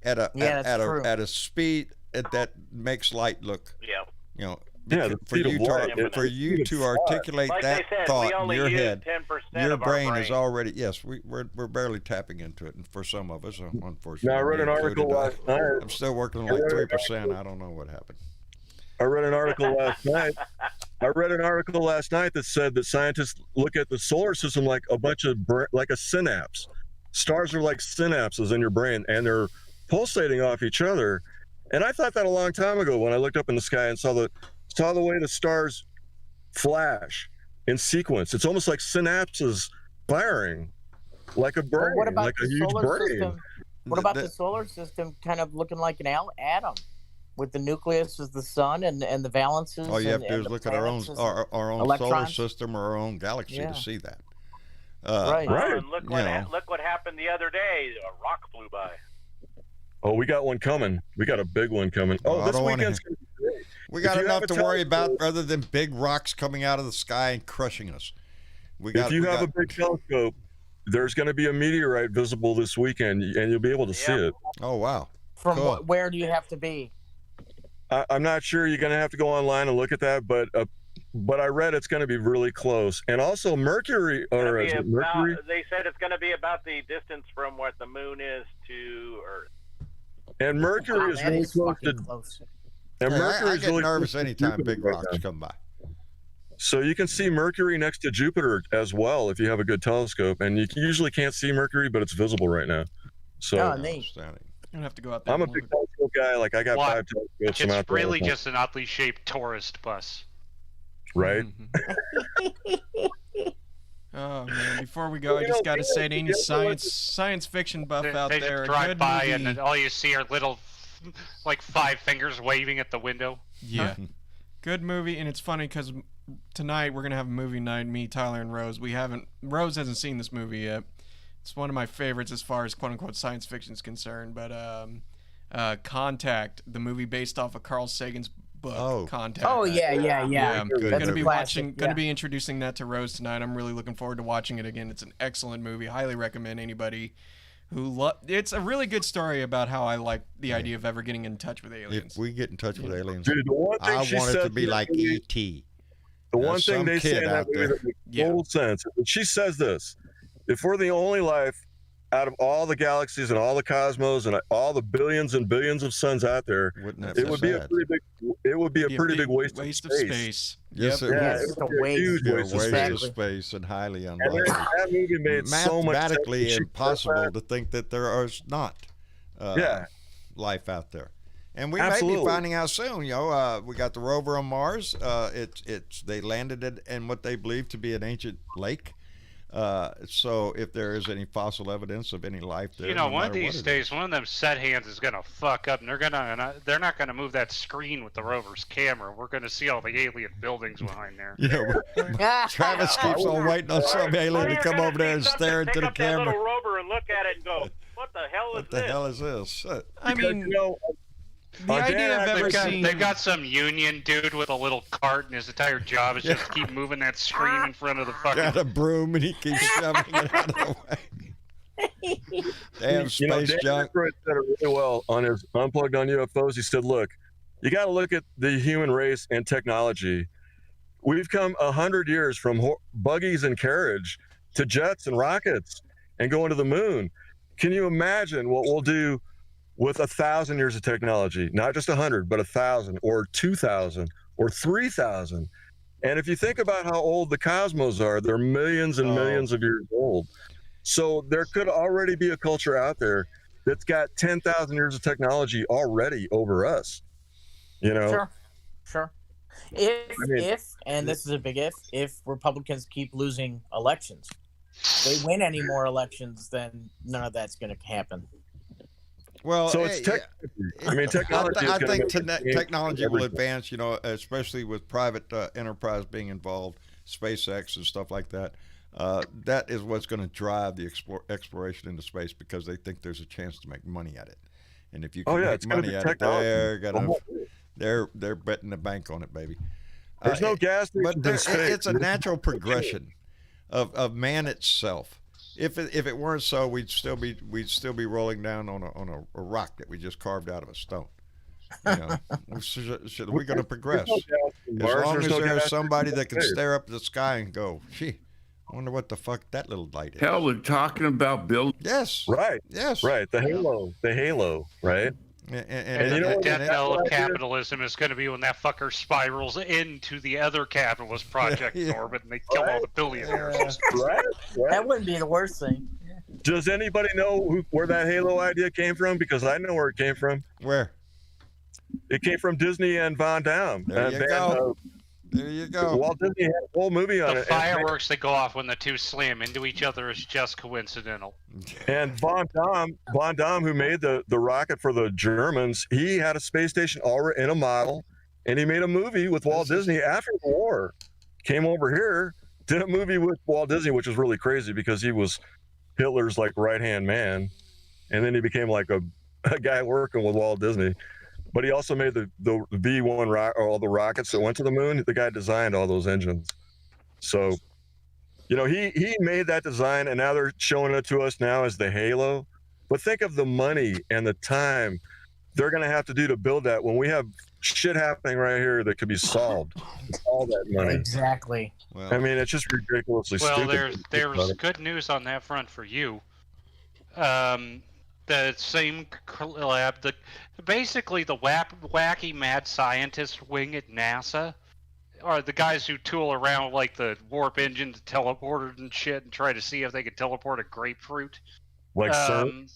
S2: at a speed that makes light look,
S5: Yeah.
S2: you know,
S6: yeah, the
S2: for
S6: speed of
S2: you
S6: light.
S2: to, for you to articulate
S5: Like
S2: that
S5: they said,
S2: thought
S5: we
S2: in
S5: only
S2: your
S5: use
S2: head,
S5: 10%
S2: your
S5: of our
S2: brain is
S5: brain.
S2: already, yes, we're barely tapping into it, and for some of us, unfortunately.
S6: Now, I read
S2: me
S6: an article
S2: included,
S6: last night.
S2: I'm still working on like 3%. I don't know what happened.
S6: I read an article last night. That said that scientists look at the solar system like a bunch of like a synapse. Stars are like synapses in your brain, and they're pulsating off each other. And I thought that a long time ago when I looked up in the sky and saw the way the stars flash in sequence. It's almost like synapses firing, like a brain,
S8: Well, what about
S6: like a
S8: the
S6: huge
S8: solar
S6: brain.
S8: system? What about the solar system kind of looking like an atom, with the nucleus as the sun and the valences?
S2: All you have
S8: and,
S2: to do
S8: and
S2: is
S8: the
S2: look at our own
S8: planets as
S2: our own solar
S8: electrons?
S2: system or our own galaxy
S8: Yeah.
S2: to see that.
S8: Right.
S5: Oh, and look
S2: You
S5: what
S2: know.
S5: look what happened the other day. A rock flew by.
S6: Oh, we got one coming. We got a big one coming.
S2: Oh, I
S6: This
S2: don't wanna
S6: weekend's
S2: hear-
S6: gonna be great.
S2: We
S6: If
S2: got
S6: you
S2: enough
S6: have a
S2: to worry about
S6: telescope-
S2: rather than big rocks coming out of the sky and crushing us.
S6: If you have a big telescope, there's going to be a meteorite visible this weekend, and you'll be able to see it.
S2: Oh wow!
S8: From
S2: Cool.
S8: where do you have to be?
S6: I'm not sure. You're going to have to go online and look at that, but I read it's going to be really close. And also Mercury, or is it Mercury?
S5: They said it's going to be about the distance from what the moon is to Earth.
S6: And Mercury
S8: Wow,
S6: is
S8: that
S6: really
S8: is
S6: close
S8: fucking
S6: to.
S8: close.
S6: And
S2: Yeah,
S6: Mercury
S2: I
S6: is
S2: get
S6: really
S2: nervous
S6: close to
S2: anytime
S6: Jupiter
S2: big
S6: right
S2: rocks
S6: now.
S2: come by.
S6: So you can see Mercury next to Jupiter as well if you have a good telescope, and you usually can't see Mercury, but it's visible right now. So
S8: Oh, neat.
S2: Outstanding.
S11: You have to go out there.
S6: I'm a
S11: and
S6: big
S11: look.
S6: telescope guy. Like I got
S9: What?
S6: 5 telescopes. I'm out
S9: It's
S6: there all
S9: really
S6: the time.
S9: just an oddly shaped tourist bus.
S6: right?
S11: Oh man! Before we go, I just got to say to any science fiction buff out
S9: They
S11: there,
S9: just
S11: a
S9: drive
S11: good
S9: by
S11: movie.
S9: and then all you see are little, like 5 fingers waving at the window.
S11: Yeah, good movie, and it's funny because tonight we're gonna have a movie night. Me, Tyler, and Rose. Rose hasn't seen this movie yet. It's one of my favorites as far as quote unquote science fiction is concerned. But Contact, the movie based off of Carl Sagan's book, Contact.
S8: Oh yeah.
S11: I'm
S2: Good
S11: gonna
S2: movie.
S11: be
S8: Classic,
S11: gonna be introducing that to Rose tonight. I'm really looking forward to watching it again. It's an excellent movie. Highly recommend anybody who it's a really good story about how I like the idea of ever getting in touch with aliens.
S2: If we get in touch with aliens,
S6: Dude, the one thing
S2: I
S6: she
S2: want it
S6: said
S2: to be
S6: in that
S2: like
S6: movie-
S2: E.T.
S6: The one
S2: There's
S6: thing
S2: some
S6: they say
S2: kid
S6: in
S2: out
S6: that movie
S2: there.
S6: that makes total sense. She says this: if we're the only life out of all the galaxies and all the cosmos and all the billions and billions of suns out there,
S2: Wouldn't that
S6: it
S2: be
S6: would be a
S2: sad?
S6: pretty big. It would be a pretty big waste
S11: of
S6: space.
S11: space.
S2: Yes,
S11: Yep.
S2: it
S6: Yeah,
S2: would.
S6: it
S8: It's
S6: would
S8: a
S6: be a
S8: waste.
S6: huge
S2: Yeah,
S6: waste of
S2: waste
S6: space.
S2: of space and highly
S6: And
S2: unlikely.
S6: that movie made so much sense.
S2: Mathematically
S6: She said
S2: impossible
S6: that.
S2: to think that there is not life out there. And we may
S6: Absolutely.
S2: be finding out soon. You know, we got the rover on Mars. They landed it in what they believe to be an ancient lake. So if there is any fossil evidence of any life there,
S9: You know,
S2: no
S9: one of
S2: matter what
S9: these
S2: it
S9: days, one of them set hands is gonna fuck up, and they're not gonna move that screen with the rover's camera. We're gonna see all the alien buildings behind there.
S2: is. Travis keeps on waiting on some alien to come over there and stare into the
S5: That
S2: camera.
S5: little rover and look at it and go, "What the hell is
S2: What the
S5: this?"
S2: hell is this?
S11: I mean,
S6: You know,
S11: the idea of ever
S9: They've got,
S11: seeing
S9: they've got some union dude with a little cart, and his entire job is just keep moving that screen in front of the
S2: Got
S9: fucking.
S2: a broom and he keeps shoving it out of the way. Damn
S6: you know,
S2: space
S6: Dan
S2: junk.
S6: Aykroyd said it really well on his Unplugged on UFOs. He said, "Look, you got to look at the human race and technology. We've come 100 years from buggies and carriage to jets and rockets and going to the moon. Can you imagine what we'll do with 1,000 years of technology? Not just 100, but 1,000 or 2,000 or 3,000. And if you think about how old the cosmos are, they're millions and millions of years old. So there could already be a culture out there that's got 10,000 years of technology already over us. You know,
S8: Sure. If, and this is a big if Republicans keep losing elections, they win any more elections, then none of that's going to happen.
S2: Well,
S6: so it's I mean, technology.
S2: I
S6: is gonna
S2: think
S6: make it
S2: technology will
S6: everything.
S2: advance. You know, especially with private enterprise being involved, SpaceX and stuff like that. That is what's going to drive the exploration into space because they think there's a chance to make money at it. And if you can make
S6: it's gonna
S2: money
S6: be
S2: at it,
S6: technology.
S2: they're betting the bank on it, baby.
S6: There's no gas
S2: but
S6: stations in space.
S2: it's a natural progression of man itself. If it weren't so, we'd still be rolling down on a rock that we just carved out of a stone. You know, we're going to progress as long as there's somebody that can stare up at the sky and go, "Gee, I wonder what the fuck that little light is."
S7: Hell, they're talking about building.
S2: Yes.
S6: Right.
S2: Yes.
S6: Right. The halo. Right.
S9: And
S6: you know
S9: the
S6: what?
S9: death
S6: That's
S9: knell
S6: what
S9: of
S6: I did.
S9: capitalism is going to be when that fucker spirals into the other capitalist project orbit and they kill all the billionaires.
S6: Right.
S8: That wouldn't be the worst thing.
S6: Does anybody know where that Halo idea came from? Because I know where it came from.
S2: Where?
S6: It came from Disney and Von Damme.
S2: There you go. There you go.
S6: Walt Disney had a whole movie on
S9: The
S6: it.
S9: fireworks that go off when the two slam into each other is just coincidental.
S6: And Von Damme, who made the rocket for the Germans, he had a space station already in a model, and he made a movie with Walt Disney after the war. Came over here, did a movie with Walt Disney, which was really crazy because he was Hitler's like right-hand man, and then he became like a guy working with Walt Disney. But he also made the V1 all the rockets that went to the moon. The guy designed all those engines. So, you know, he made that design, and now they're showing it to us now as the Halo. But think of the money and the time they're going to have to do to build that when we have shit happening right here that could be solved. All that money.
S8: Exactly.
S2: Well,
S6: I mean, it's just ridiculously
S9: Well,
S6: stupid.
S9: there's good news on that front for you. The same lab, basically the wacky mad scientist wing at NASA, are the guys who tool around like the warp engine to teleporters and shit and try to see if they could teleport a grapefruit.
S6: Like CERN?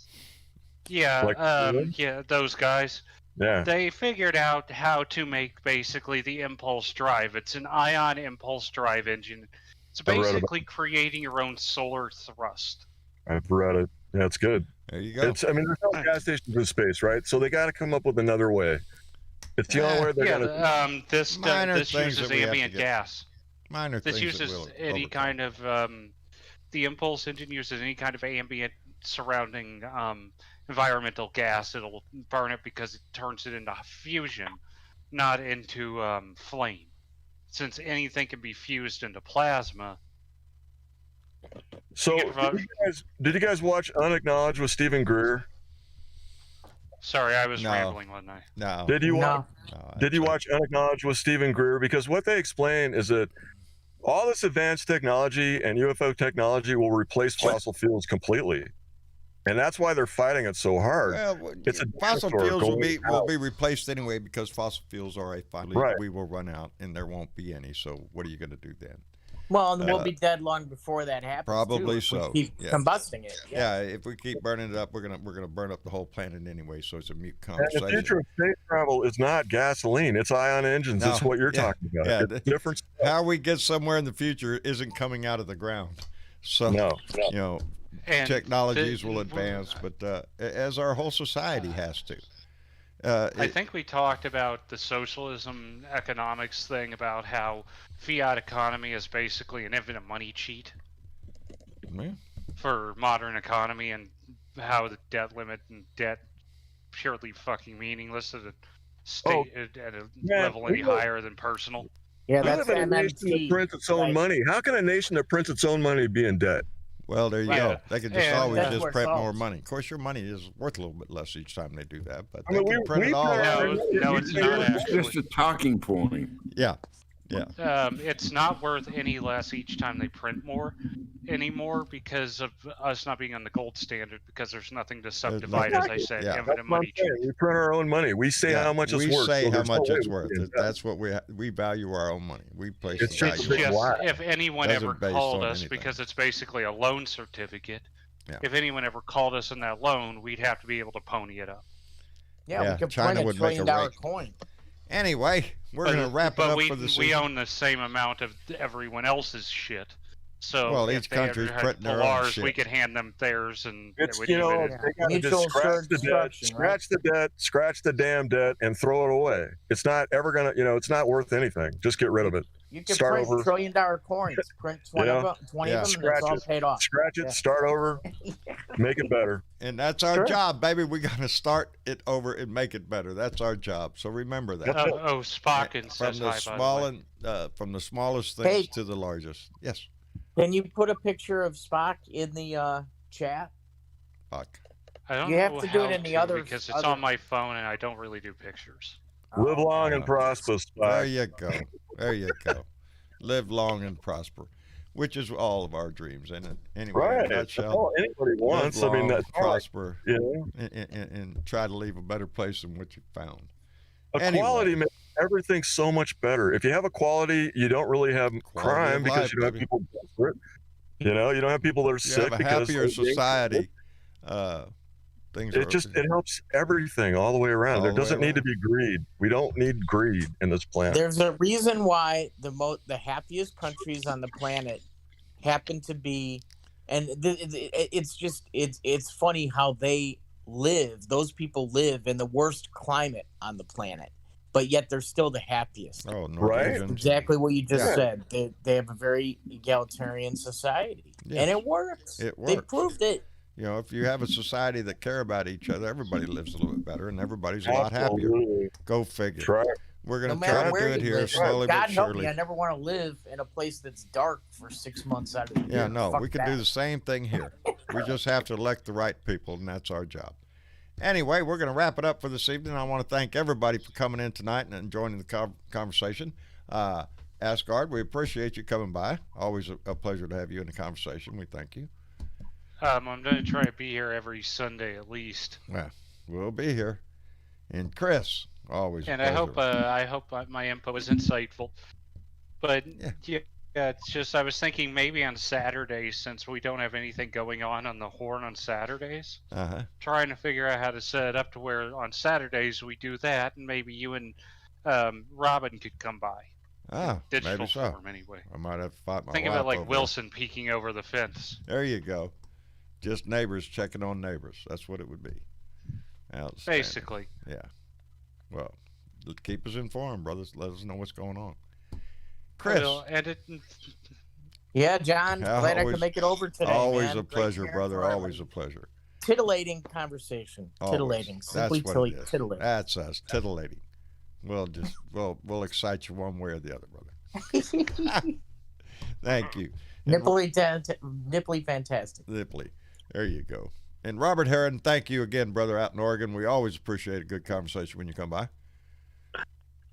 S9: Yeah,
S6: Like CERN?
S9: yeah, those guys.
S6: Yeah.
S9: They figured out how to make basically the impulse drive. It's an ion impulse drive engine. It's
S6: I read about
S9: basically creating your own solar thrust.
S6: I've read it. Yeah, it's good.
S2: There you go.
S6: I mean, there's no gas stations in space, right? So they got to come up with another way. It's the only way they're
S9: Yeah,
S6: gonna.
S9: this
S2: Minor
S9: this
S2: things
S9: uses
S2: that we have to
S9: ambient
S2: get.
S9: gas.
S2: Minor
S9: This
S2: things that
S9: uses
S2: we'll
S9: any
S2: overcome.
S9: kind of the impulse engine uses any kind of ambient surrounding environmental gas. It'll burn it because it turns it into fusion, not into flame. Since anything can be fused into plasma.
S6: So did you guys watch Unacknowledged with Stephen Greer?
S9: Sorry, I was
S2: No.
S9: rambling, wasn't I?
S2: No.
S6: Did you watch?
S2: No,
S6: Did you watch Unacknowledged with Stephen Greer? Because what they explain is that all this advanced technology and UFO technology will replace fossil fuels completely, and that's why they're fighting it so hard.
S2: Well,
S6: It's a
S2: fossil
S6: dinosaur
S2: fuels will
S6: going
S2: be
S6: out.
S2: replaced anyway because fossil fuels are a finally
S6: Right.
S2: we will run out and there won't be any. So what are you going to do then?
S8: Well, and we'll be dead long before that happens.
S2: Probably
S8: too, if we
S2: so,
S8: keep
S2: yeah.
S8: combusting it.
S2: Yeah, if we keep burning it up, we're gonna burn up the whole planet anyway. So it's a mute
S6: And the
S2: conversation.
S6: future of space travel is not gasoline; it's ion engines.
S2: No,
S6: It's what you're
S2: yeah,
S6: talking about.
S2: yeah,
S6: It's different.
S2: How we get somewhere in the future isn't coming out of the ground. So
S6: No.
S2: you know,
S9: And
S2: technologies will advance, but as our whole society has to.
S9: I think we talked about the socialism economics thing about how fiat economy is basically an infinite money cheat
S2: Yeah.
S9: for modern economy, and how the debt limit and debt purely fucking meaningless at a state at a level any higher than personal.
S8: Yeah,
S6: We
S8: that's
S6: live in a nation that
S8: MMT.
S6: prints its own
S8: right?
S6: money. How can a nation that prints its own money be in debt?
S2: Well, there you
S9: Right.
S2: go. They can just
S9: And
S2: always
S8: that's
S2: just
S8: where it
S2: print more
S8: solves.
S2: money. Of course, your money is worth a little bit less each time they do that, but
S6: I
S2: they
S6: mean,
S2: can print it all
S6: print
S2: out.
S6: our-
S9: No, it's not
S7: It's just
S9: actually.
S7: a talking point.
S2: Yeah, yeah.
S9: It's not worth any less each time they print more anymore because of us not being on the gold standard, because there's nothing to subdivide, as I said,
S2: Yeah.
S9: infinite
S6: That's what I'm
S9: money.
S6: saying. We print our own money. We say
S2: Yeah,
S6: how much it's
S2: we
S6: worth.
S2: say
S6: so
S2: how
S6: there's no
S2: much
S6: way
S2: it's
S6: we
S2: worth.
S6: can do that.
S2: That's what we value our own money. We place
S6: It's
S2: the
S6: just
S2: value.
S9: It's
S6: big
S9: just
S6: lie.
S9: if anyone
S2: Doesn't
S9: ever
S2: based
S9: called
S2: on
S9: us,
S2: anything.
S9: because it's basically a loan certificate.
S2: Yeah.
S9: If anyone ever called us on that loan, we'd have to be able to pony it up.
S8: Yeah,
S2: Yeah,
S8: we could
S2: China
S8: print
S2: would
S8: $1
S2: make a
S8: trillion
S2: rate.
S8: coin.
S2: Anyway, we're going to wrap it
S9: but
S2: up
S9: we,
S2: for the
S9: we
S2: season.
S9: own the same amount of everyone else's shit. So
S2: Well,
S9: if
S2: each
S9: they ever
S2: country's
S9: had to
S2: printing their
S9: pull
S2: own
S9: ours, we
S2: shit.
S9: could hand them theirs, and it
S6: It's,
S9: would
S6: you know,
S9: even.
S8: Yeah.
S6: they gotta
S8: Mutual
S6: just scratch
S8: assured
S6: the debt,
S8: destruction, right?
S6: scratch the debt, scratch the damn debt, and throw it away. It's not ever gonna, it's not worth anything. Just get rid of it.
S8: You could
S6: Start
S8: print
S6: over.
S8: $1 trillion coins. Print 20
S6: Yeah.
S8: of them, 20
S2: Yeah.
S8: of them, and
S6: Scratch
S8: it's all
S6: it.
S8: paid off.
S6: Scratch it,
S8: Yeah.
S6: start over, make it better.
S2: And that's our
S8: Sure.
S2: job, baby. We got to start it over and make it better. That's our job. So remember that.
S9: Spocken
S2: From
S9: says
S2: the
S9: hi,
S2: small
S9: by the way.
S2: and from the smallest things
S8: Hey.
S2: to the largest. Yes,
S8: Can you put a picture of Spock in the chat?
S2: fuck.
S9: I don't
S8: You have
S9: know
S8: to do it
S9: how
S8: in the other-
S9: because it's
S8: other-
S9: on my phone and I don't really do pictures.
S6: Live long and
S2: Oh.
S6: prosper.
S2: There
S6: Spock.
S2: you go. There you go. Live long and prosper, which is all of our dreams, isn't it? Anyway, in
S6: Right.
S2: a
S6: That's
S2: nutshell,
S6: all anybody
S2: live
S6: wants. I mean,
S2: long,
S6: that's all.
S2: prosper,
S6: You know,
S2: and try to leave a better place than what you found.
S6: equality
S2: Anyway.
S6: makes everything so much better. If you have equality, you don't really have crime
S2: of
S6: because
S2: life,
S6: you don't have
S2: baby.
S6: people desperate. You don't have people that are
S2: You
S6: sick
S2: have a
S6: because
S2: happier
S6: they-
S2: society. Things
S6: It helps everything all the way around.
S2: All
S6: There
S2: the way
S6: doesn't need to be greed. We don't need greed in this planet.
S8: There's a reason why the happiest countries on the planet happen to be, and it's funny how they live. Those people live in the worst climate on the planet, but yet they're still the happiest.
S2: Oh,
S6: Right?
S2: Norwegians.
S8: Exactly what you just
S6: Yeah.
S8: said. They have a very egalitarian society,
S2: Yes.
S8: and it works.
S2: It
S8: They
S2: works.
S8: proved it.
S2: If you have a society that care about each other, everybody lives a little bit better, and everybody's a lot happier.
S6: Absolutely.
S2: Go figure.
S6: Try.
S2: We're
S8: No
S2: gonna
S8: matter
S2: try to
S8: where
S2: do it
S8: you
S2: here
S8: live.
S2: slowly
S8: God
S2: but
S8: help
S2: surely.
S8: me, I never want to live in a place that's dark for 6 months out of the year.
S2: Yeah, no,
S8: Fuck
S2: we can
S8: that.
S2: do the same thing here. We just have to elect the right people, and that's our job. Anyway, we're going to wrap it up for this evening. I want to thank everybody for coming in tonight and joining the conversation. Asgard, we appreciate you coming by. Always a pleasure to have you in the conversation. We thank you.
S9: I'm going to try to be here every Sunday at least.
S2: Well, we'll be here. And Chris, always.
S9: And
S2: a
S9: I
S2: pleasure.
S9: hope my input was insightful. But
S2: Yeah.
S9: yeah, Yeah, it's just I was thinking maybe on Saturdays, since we don't have anything going on the Horn on Saturdays, trying to figure out how to set it up to where on Saturdays we do that, and maybe you and Robin could come by. Digital
S2: maybe so.
S9: form, anyway.
S2: I might have to fight my
S9: Think
S2: wife
S9: of it like
S2: over
S9: Wilson peeking over the fence.
S2: There you go. Just neighbors checking on neighbors. That's what it would be. Outstanding.
S9: Basically.
S2: Yeah. Well, keep us informed, brothers. Let us know what's going on. Chris.
S8: Yeah, John. Glad I could make it over today.
S2: Always
S8: man.
S2: a pleasure, brother. Always a pleasure.
S8: Titillating conversation.
S2: Always.
S8: Titillating.
S2: That's
S8: Simply
S2: what it is.
S8: titillating.
S2: That's us. Titillating. We'll excite you one way or the other, brother. Thank you.
S8: Nipply fantastic.
S2: Nipply. There you go. And Robert Heron, thank you again, brother, out in Oregon. We always appreciate a good conversation when you come by.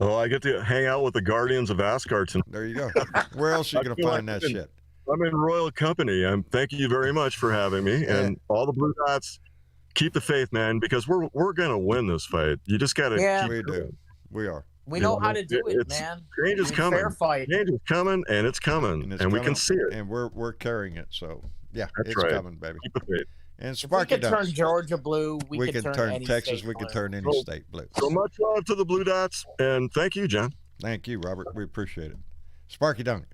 S6: Oh, I get to hang out with the Guardians of Asgard tonight.
S2: There you go. Where else are you going to find that shit?
S6: I'm in royal company. Thank you very much for having me. And all the Blue Dots, keep the faith, man, because we're going to win this fight. You just got to keep
S2: We do. We are.
S8: We know how to do it, man.
S6: Change is coming.
S8: Fair fight.
S6: Change is coming, and it's coming, and we can see it.
S2: And we're carrying it. So, yeah,
S6: That's
S2: it's
S6: right.
S2: coming, baby.
S6: Keep the faith.
S2: And
S8: If we
S2: Sparky
S8: could turn Georgia blue, we could turn any
S2: Texas,
S8: state
S2: we could
S8: blue.
S2: turn any state blue.
S6: So much love to the Blue Dots, and thank you, John.
S2: Thank you, Robert. We appreciate it. Sparky Dunk.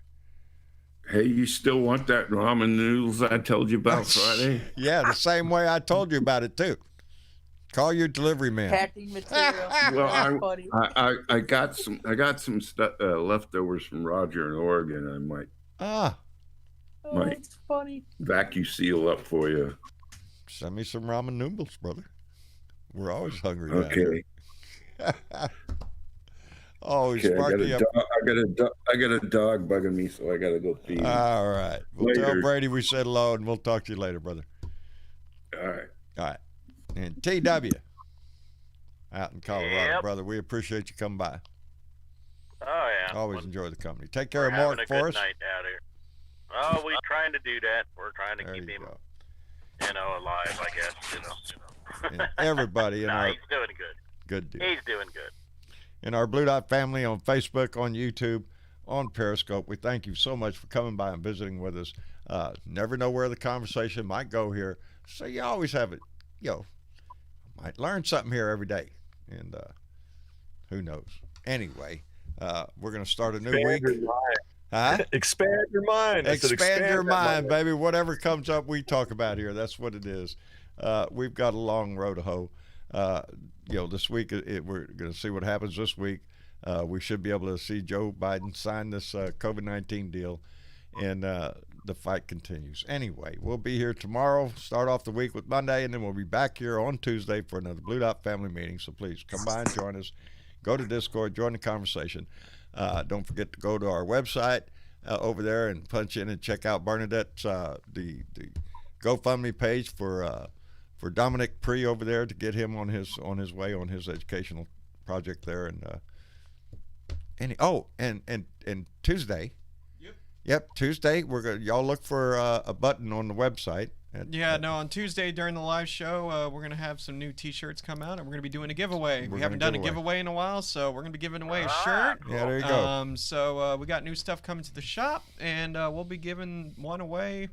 S7: Hey, you still want that ramen noodles I told you about Friday?
S2: Yeah, the same way I told you about it, too. Call your delivery man.
S8: Packing material.
S7: Well, I got some stuff leftovers from Roger in Oregon. I might
S8: It's funny.
S7: vacuum seal up for you.
S2: Send me some ramen noodles, brother. We're always hungry.
S7: Okay.
S2: Always
S7: Okay,
S2: Sparky up.
S7: I got a dog bugging me, so I got to go feed him.
S2: All right. We'll
S7: Later.
S2: tell Brady we said hello, and we'll talk to you later, brother.
S7: All right.
S2: All right. And TW out in Colorado,
S5: Yep.
S2: brother. We appreciate you coming by.
S5: Oh yeah.
S2: Always enjoy the company. Take care
S5: We're
S2: of
S5: having
S2: Mark
S5: a
S2: for
S5: good
S2: us.
S5: night out here. Oh, we're trying to do that. We're trying to
S2: There
S5: keep
S2: you
S5: him,
S2: go.
S5: alive, I guess.
S2: And everybody in
S5: Nah,
S2: our
S5: he's doing good.
S2: good deal.
S5: He's doing good.
S2: In our Blue Dot family on Facebook, on YouTube, on Periscope, we thank you so much for coming by and visiting with us. Never know where the conversation might go here, so you always have it. Might learn something here every day, and who knows? Anyway, we're going to start a new week. Huh?
S6: Expand your mind. I said
S2: Expand your mind,
S6: that
S2: baby. Whatever comes up, we talk about here. That's what it is. We've got a long road to hoe. This week we're going to see what happens this week. We should be able to see Joe Biden sign this COVID-19 deal, and the fight continues. Anyway, we'll be here tomorrow, start off the week with Monday, and then we'll be back here on Tuesday for another Blue Dot family meeting. So please come by and join us. Go to Discord, join the conversation. Don't forget to go to our website over there and punch in and check out Bernadette's the GoFundMe page for Dominic Pre over there to get him on his way on his educational project there. And Tuesday. Yep, Tuesday y'all look for a button on the website.
S11: On Tuesday during the live show, we're gonna have some new T-shirts come out, and we're gonna be doing a giveaway. We haven't done a giveaway in a while, so we're gonna be giving away a shirt.
S2: Yeah, there you go.
S11: So we got new stuff coming to the shop, and we'll be giving one away.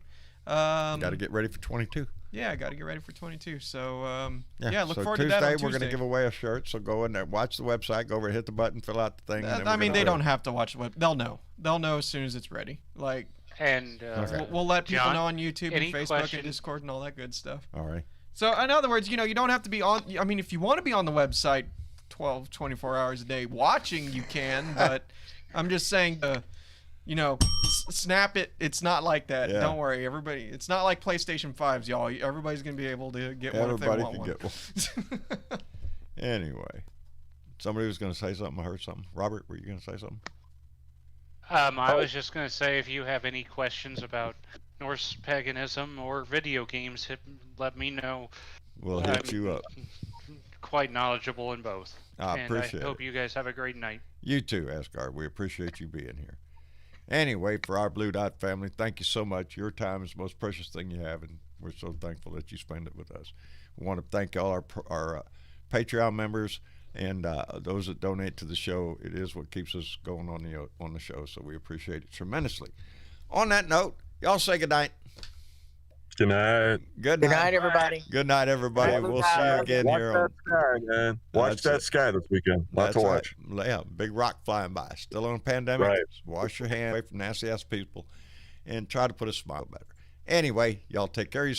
S2: Got to get ready for 22.
S11: Yeah, I got to get ready for 22. So look
S2: so
S11: forward
S2: Tuesday,
S11: to that on Tuesday.
S2: We're going to give away a shirt. So go in there, watch the website, go over, hit the button, fill out the thing.
S11: I mean, they don't have to watch the web. They'll know. They'll know as soon as it's ready. We'll let people
S9: John,
S11: know on YouTube and Facebook
S9: questions?
S11: and Discord and all that good stuff.
S2: All right.
S11: So in other words, you don't have to be on. I mean, if you want to be on the website 24 hours a day watching, you can. But I'm just saying snap it. It's not like that.
S2: Yeah.
S11: Don't worry, everybody. It's not like PlayStation 5s, y'all. Everybody's gonna be able to get one if they want one.
S2: Everybody can get one. Anyway, somebody was going to say something. I heard something. Robert, were you going to say something?
S9: I was just going to say, if you have any questions about Norse paganism or video games, let me know.
S2: We'll hit you up.
S9: Quite knowledgeable in both.
S2: I appreciate it.
S9: I hope you guys have a great night.
S2: You too, Asgard. We appreciate you being here. Anyway, for our Blue Dot family, thank you so much. Your time is the most precious thing you have, and we're so thankful that you spend it with us. We want to thank all our Patreon members. And those that donate to the show, it is what keeps us going on the show. So we appreciate it tremendously. On that note, y'all say good night.
S6: Good night.
S2: Good
S8: Good
S2: night,
S8: night, everybody.
S2: Good night, everybody.
S8: Good night,
S2: We'll see you again
S6: Watch
S2: here
S6: that
S2: on.
S6: sky, man. Watch
S2: That's
S6: that
S2: it.
S6: sky this weekend. Lot to
S2: That's
S6: watch.
S2: right. Yeah, big rock flying by. Still on a pandemic.
S6: Right.
S2: Wash your hands away from nasty ass people, and try to put a smile better. Anyway, y'all take care of yourself.